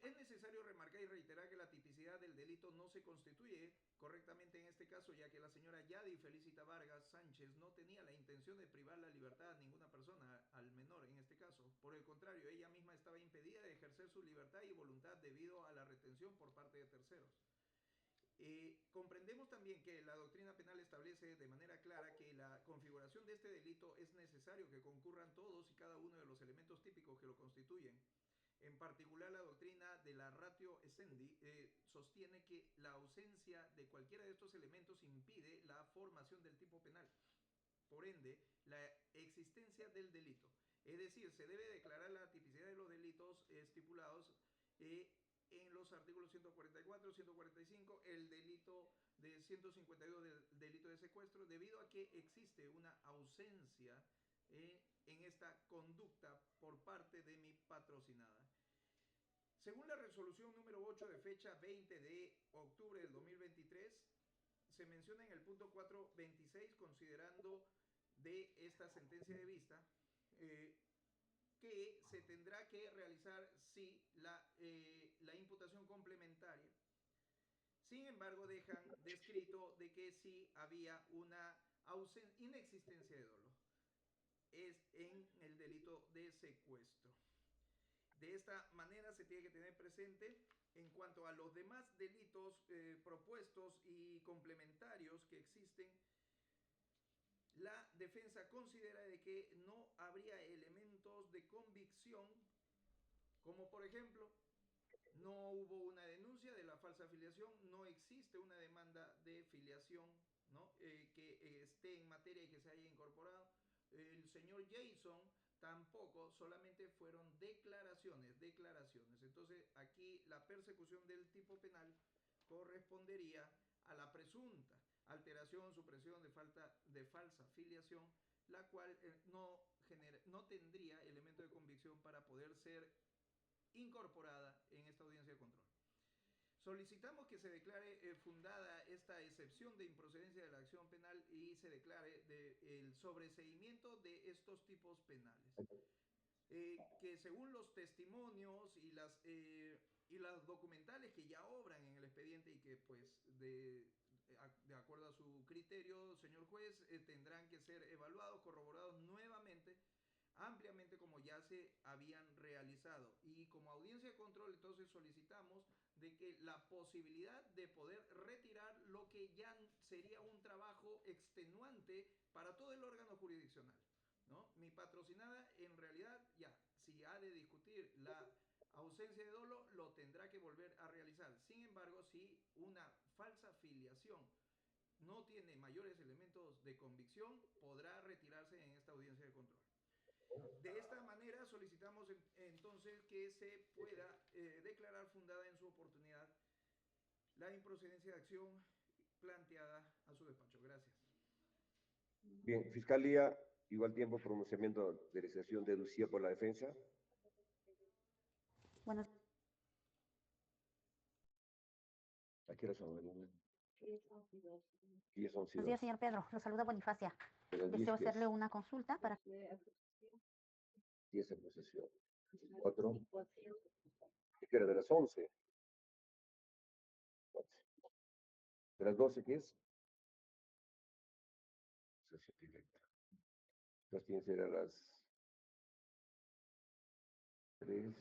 Es necesario remarcar y reiterar que la tipicidad del delito no se constituye correctamente en este caso, ya que la señora Yadi Felicita Vargas Sánchez no tenía la intención de privar la libertad a ninguna persona, al menor en este caso. Por el contrario, ella misma estaba impedida de ejercer su libertad y voluntad debido a la retención por parte de terceros. Comprendemos también que la doctrina penal establece de manera clara que la configuración de este delito es necesario que concurran todos y cada uno de los elementos típicos que lo constituyen. En particular, la doctrina de la ratio essendi sostiene que la ausencia de cualquiera de estos elementos impide la formación del tipo penal. Por ende, la existencia del delito. Es decir, se debe declarar la tipicidad de los delitos estipulados en los artículos 144, 145, el delito de 152 del delito de secuestro, debido a que existe una ausencia en esta conducta por parte de mi patrocinada. Según la resolución número 8 de fecha 20 de octubre del 2023, se menciona en el punto 426, considerando de esta sentencia de vista, que se tendrá que realizar sí la imputación complementaria. Sin embargo, dejan descrito de que sí había una inexistencia de dolo. Es en el delito de secuestro. De esta manera se tiene que tener presente en cuanto a los demás delitos propuestos y complementarios que existen. La defensa considera de que no habría elementos de convicción, como por ejemplo, no hubo una denuncia de la falsa filiación, no existe una demanda de filiación, ¿no? Que esté en materia y que se haya incorporado. El señor Jason tampoco, solamente fueron declaraciones. Entonces aquí la persecución del tipo penal correspondería a la presunta alteración, supresión de falsa filiación, la cual no tendría elemento de convicción para poder ser incorporada en esta audiencia de control. Solicitamos que se declare fundada esta excepción de improcedencia de la acción penal y se declare el sobreseimiento de estos tipos penales. Que según los testimonios y las documentales que ya obran en el expediente y que pues de acuerdo a su criterio, señor juez, tendrán que ser evaluados, corroborados nuevamente, ampliamente, como ya se habían realizado. Y como audiencia de control, entonces solicitamos de que la posibilidad de poder retirar lo que ya sería un trabajo extenuante para todo el órgano jurisdiccional, ¿no? Mi patrocinada, en realidad, ya, si ha de discutir la ausencia de dolo, lo tendrá que volver a realizar. Sin embargo, si una falsa filiación no tiene mayores elementos de convicción, podrá retirarse en esta audiencia de control. De esta manera solicitamos entonces que se pueda declarar fundada en su oportunidad la improcedencia de acción planteada a su despacho. Gracias. Bien, Fiscalía, igual tiempo, pronunciamiento de decisión deducida por la defensa. Buenos ¿A qué hora son? 10:11. días, señor Pedro. Lo saluda Bonifacia. Pero Deseo 10, hacerle una consulta para 10 en posesión. 4. ¿Qué quiere? De las 11. 11. ¿De las 12 qué es? Sesión directa. Las tienen que ser a las 3.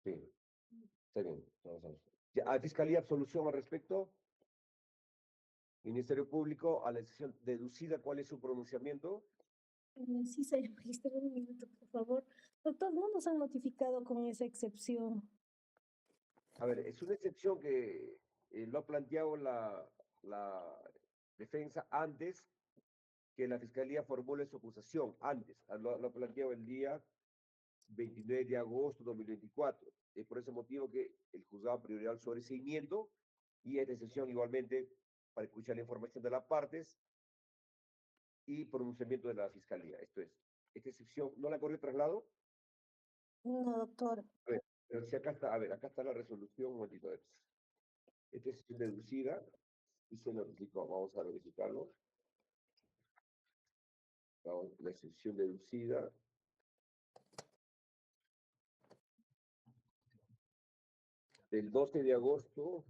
Sí, está bien. Vamos. Ya, ¿hay fiscalía absolución al respecto? Ministerio Público, a la decisión deducida, ¿cuál es su pronunciamiento? Sí, señor magistrado, un minuto, por favor. Doctor, no nos han notificado con esa excepción. A ver, es una excepción que lo ha planteado la defensa antes que la Fiscalía formule su acusación, antes. Lo ha planteado el día 29 de agosto de 2024. Es por ese motivo que el juzgado prioridad sobre seguimiento y esta excepción igualmente para escuchar la información de las partes y pronunciamiento de la Fiscalía. Esto es, esta excepción, ¿no la corrió traslado? No, doctor. A ver, pero si acá está, a ver, acá está la resolución, un momentito. Esta es deducida y se notificó. Vamos a verificarlo. La excepción deducida. Del 12 de agosto.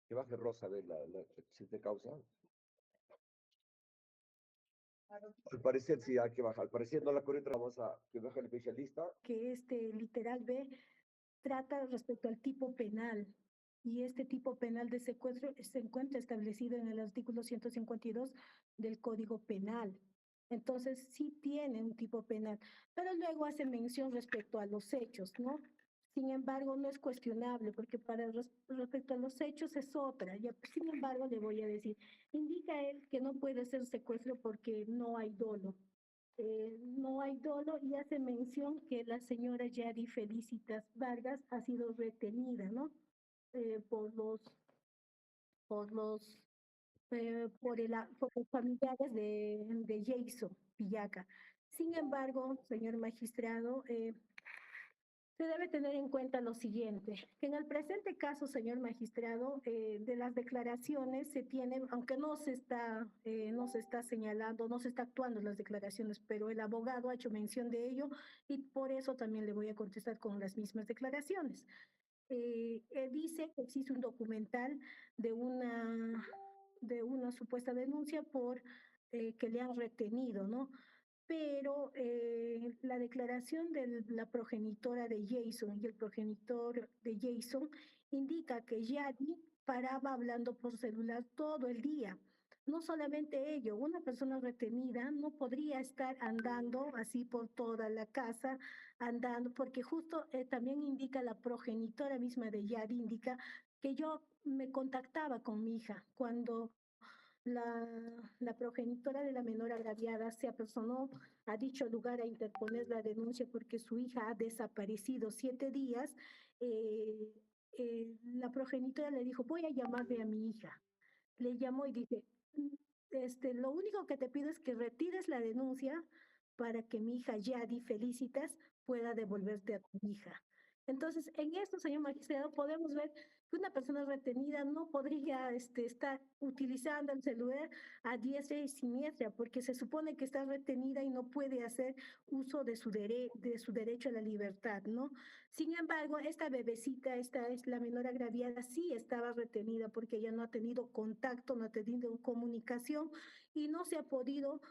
Que baje Rosa a ver la excepción de causa. Al parecer sí hay que bajar. Al parecer no la corriente, vamos a que baje el especialista. Que este literal B trata respecto al tipo penal. Y este tipo penal de secuestro se encuentra establecido en el artículo 152 del Código Penal. Entonces sí tiene un tipo penal, pero luego hace mención respecto a los hechos, ¿no? Sin embargo, no es cuestionable porque respecto a los hechos es otra. Sin embargo, le voy a decir, indica él que no puede ser secuestro porque no hay dolo. No hay dolo y hace mención que la señora Yari Felicitas Vargas ha sido retenida, ¿no? Por por los familiares de Jason Villaca. Sin embargo, señor magistrado, se debe tener en cuenta lo siguiente, que en el presente caso, señor magistrado, de las declaraciones se tiene, aunque no se está señalando, no se está actuando en las declaraciones, pero el abogado ha hecho mención de ello y por eso también le voy a contestar con las mismas declaraciones. Él dice que existe un documental de de una supuesta denuncia por que le han retenido, ¿no? Pero la declaración de la progenitora de Jason y el progenitor de Jason indica que Yadi paraba hablando por celular todo el día. No solamente ello, una persona retenida no podría estar andando así por toda la casa, andando, porque justo también indica la progenitora misma de Yadi, indica que yo me contactaba con mi hija cuando la progenitora de la menor agraviada se apersonó a dicho lugar a interponer la denuncia porque su hija ha desaparecido 7 días. La progenitora le dijo, voy a llamarle a mi hija. Le llamó y dice, lo único que te pido es que retires la denuncia para que mi hija Yadi Felicitas pueda devolverte a tu hija. Entonces, en esto, señor magistrado, podemos ver que una persona retenida no podría estar utilizando el celular a diestra y siniestra, porque se supone que está retenida y no puede hacer uso de de su derecho a la libertad, ¿no? Sin embargo, esta bebecita, esta es la menor agraviada, sí estaba retenida porque ella no ha tenido contacto, no ha tenido comunicación y no se ha podido,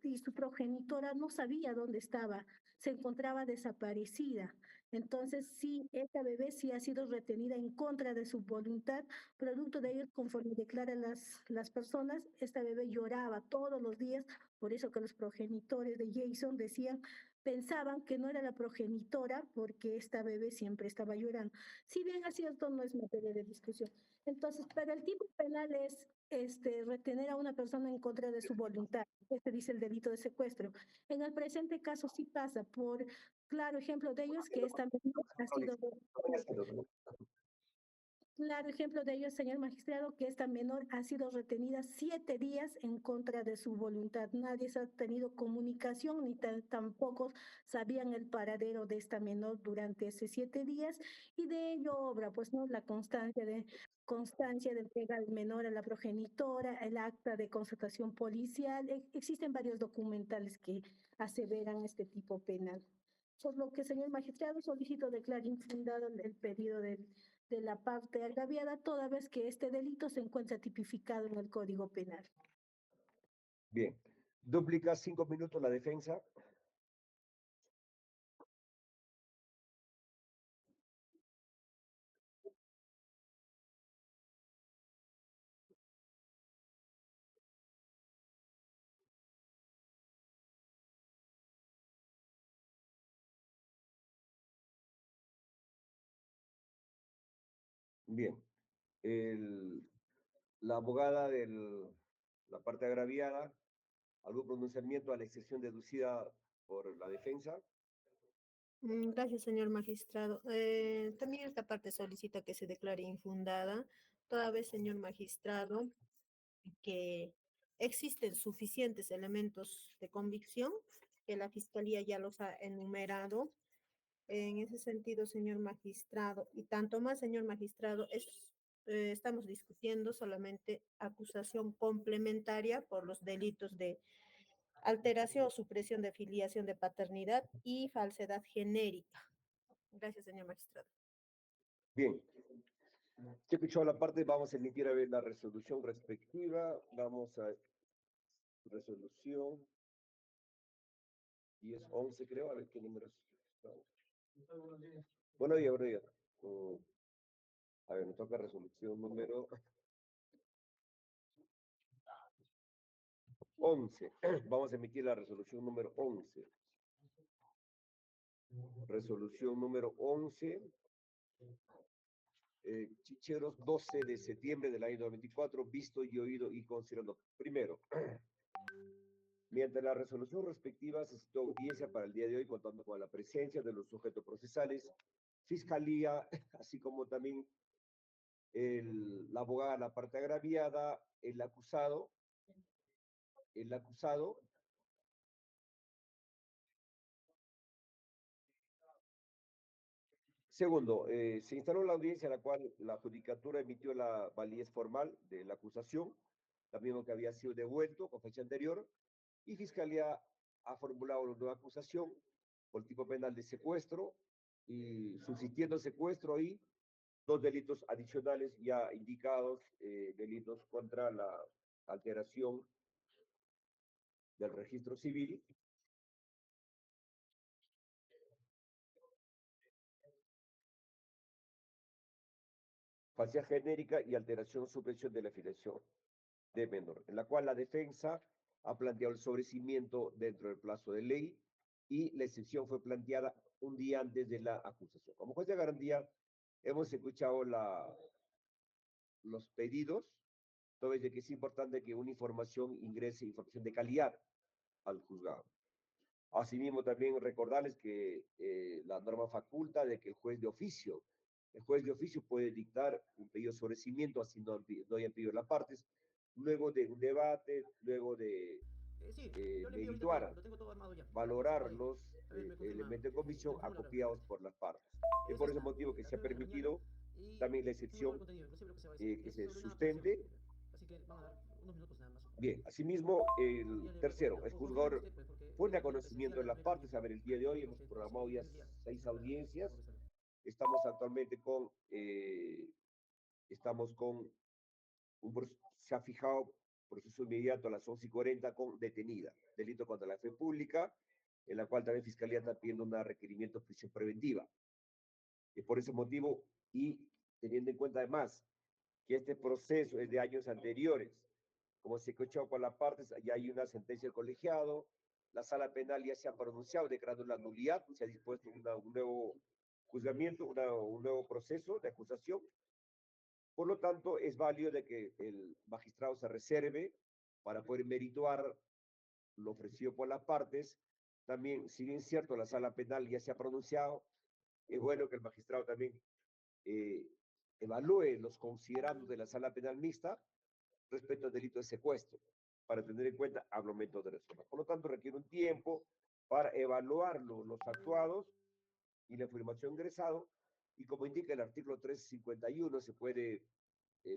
y su progenitora no sabía dónde estaba, se encontraba desaparecida. Entonces, sí, esta bebé sí ha sido retenida en contra de su voluntad, producto de ello, conforme declaran las personas, esta bebé lloraba todos los días, por eso que los progenitores de Jason decían, pensaban que no era la progenitora porque esta bebé siempre estaba llorando. Si bien es cierto, no es materia de discusión. Entonces, pero el tipo penal es retener a una persona en contra de su voluntad. Este dice el delito de secuestro. En el presente caso sí pasa por claro ejemplo de ellos que esta menor ha sido Claro ejemplo de ello, señor magistrado, que esta menor ha sido retenida 7 días en contra de su voluntad. Nadie se ha tenido comunicación ni tampoco sabían el paradero de esta menor durante esos 7 días y de ello obra, pues no, la constancia de entrega del menor a la progenitora, el acta de constatación policial. Existen varios documentales que aseveran este tipo penal. Por lo que, señor magistrado, solicito declarar infundado el pedido de la parte agraviada, toda vez que este delito se encuentra tipificado en el Código Penal. Bien. Duplica 5 minutos la defensa. Bien. La abogada de la parte agraviada, ¿algún pronunciamiento a la excepción deducida por la defensa? Gracias, señor magistrado. También esta parte solicita que se declare infundada, toda vez, señor magistrado, que existen suficientes elementos de convicción, que la Fiscalía ya los ha enumerado. En ese sentido, señor magistrado, y tanto más, señor magistrado, estamos discutiendo solamente acusación complementaria por los delitos de alteración o supresión de filiación de paternidad y falsedad genérica. Gracias, señor magistrado. Bien. Ya escuchado la parte, vamos a emitir a ver la resolución respectiva. Vamos a resolución 10-11, creo, a ver qué números. Bueno, y ahora ya. A ver, nos toca resolución número 11. Vamos a emitir la resolución número 11. Resolución número 11. Chicheros, 12 de septiembre del año 2024, visto y oído y considerando. Primero, mediante la resolución respectiva se citó audiencia para el día de hoy, contando con la presencia de los sujetos procesales, fiscalía, así como también la abogada, la parte agraviada, el acusado. Segundo, se instaló la audiencia en la cual la judicatura emitió la validez formal de la acusación, también que había sido devuelto con fecha anterior, y Fiscalía ha formulado una nueva acusación por tipo penal de secuestro, y subsistiendo secuestro y 2 delitos adicionales ya indicados, delitos contra la alteración del registro civil, falsedad genérica y alteración o supresión de la filiación de menor, en la cual la defensa ha planteado el sobrecimiento dentro del plazo de ley y la excepción fue planteada un día antes de la acusación. Como juez de garantía, hemos escuchado los pedidos, todo es de que es importante que una información ingrese, información de calidad al juzgado. Asimismo, también recordarles que la norma faculta de que el juez de oficio puede dictar un pedido de sobrecimiento, así no hayan pedido las partes, luego de un debate, luego de merituar, valorar los elementos de comisión acopiados por las partes. Es por ese motivo que se ha permitido también la excepción que se sustente. Bien, asimismo, el tercero, el juzgador pone a conocimiento de las partes. A ver, el día de hoy hemos programado ya 6 audiencias. Estamos actualmente se ha fijado proceso inmediato a las 11:40 con detenida, delito contra la fe pública, en la cual también Fiscalía está pidiendo un requerimiento de prisión preventiva. Y por ese motivo, y teniendo en cuenta además que este proceso es de años anteriores, como se escuchó con las partes, ya hay una sentencia del colegiado, la sala penal ya se ha pronunciado declarando la nulidad, se ha dispuesto un nuevo juzgamiento, un nuevo proceso de acusación. Por lo tanto, es válido de que el magistrado se reserve para poder merituar lo ofrecido por las partes. También, si bien es cierto, la sala penal ya se ha pronunciado, es bueno que el magistrado también evalúe los considerandos de la sala penal mixta respecto al delito de secuestro, para tener en cuenta al momento de resolver. Por lo tanto, requiere un tiempo para evaluar los actuados y la información ingresado, y como indica el artículo 351, se puede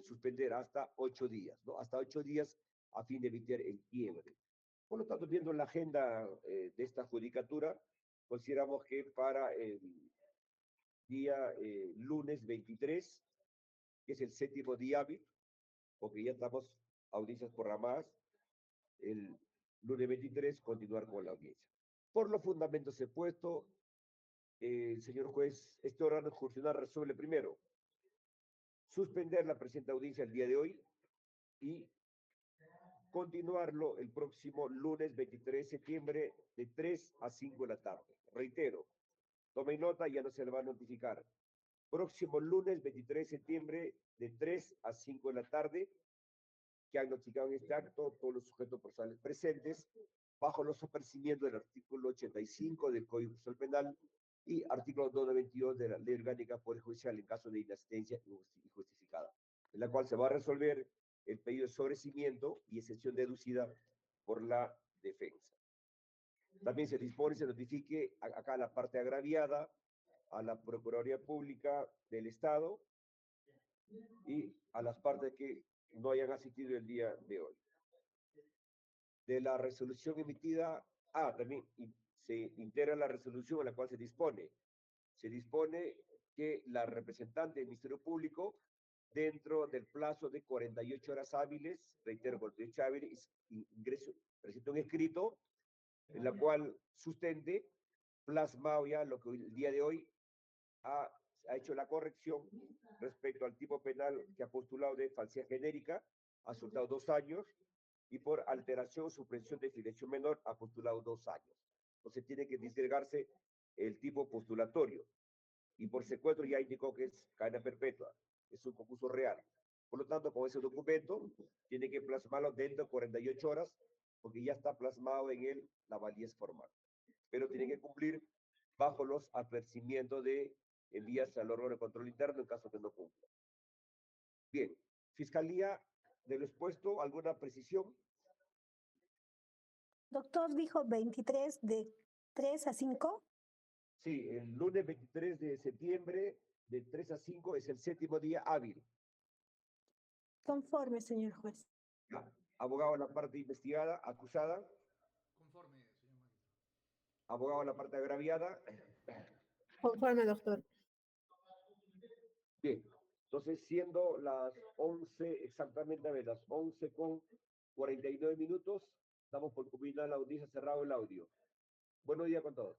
suspender hasta 8 días, ¿no? Hasta 8 días a fin de evitar el quiebre. Por lo tanto, viendo la agenda de esta judicatura, consideramos que para el día lunes 23, que es el 7º día hábil, porque ya estamos audiencias programadas, el lunes 23 continuar con la audiencia. Por los fundamentos expuestos, el señor juez, este órgano jurisdiccional resuelve primero suspender la presente audiencia el día de hoy y continuarlo el próximo lunes 23 de septiembre de 3 a 5 de la tarde. Reitero, tomen nota, ya no se le va a notificar. Próximo lunes 23 de septiembre de 3 a 5 de la tarde, que han notificado en este acto todos los sujetos procesales presentes, bajo los apercibimientos del artículo 85 del Código Procesal Penal y artículo 292 de la Ley Orgánica Poder Judicial en caso de inasistencia injustificada, en la cual se va a resolver el pedido de sobrecimiento y excepción deducida por la defensa. También se dispone y se notifique acá a la parte agraviada, a la Procuraduría Pública del Estado y a las partes que no hayan asistido el día de hoy. De la resolución emitida, también se integra la resolución en la cual se dispone que la representante del Ministerio Público, dentro del plazo de 48 horas hábiles, reitero, 48 hábiles, presenta un escrito en la cual sustente, plasmado ya lo que el día de hoy ha hecho la corrección respecto al tipo penal que ha postulado de falsedad genérica, ha soltado 2 años, y por alteración o suspensión de filiación menor ha postulado 2 años. Entonces tiene que disgregarse el tipo postulatorio. Y por secuestro ya indicó que es cadena perpetua, es un concurso real. Por lo tanto, con ese documento, tiene que plasmarlo dentro de 48 horas, porque ya está plasmado en él la validez formal. Pero tiene que cumplir bajo los apercibimientos de envías al órgano de control interno en caso que no cumpla. Bien, Fiscalía de lo expuesto, ¿alguna precisión? Doctor dijo 23 de 3 a 5. Sí, el lunes 23 de septiembre de 3 a 5 es el 7º día hábil. Conforme, señor juez. Ya. Abogado de la parte investigada, acusada. Conforme, señor magistrado. Abogado de la parte agraviada. Conforme, doctor. Bien, entonces siendo las 11, exactamente, a ver, las 11:49, damos por culminada la audiencia, cerrado el audio. Buenos días con todos.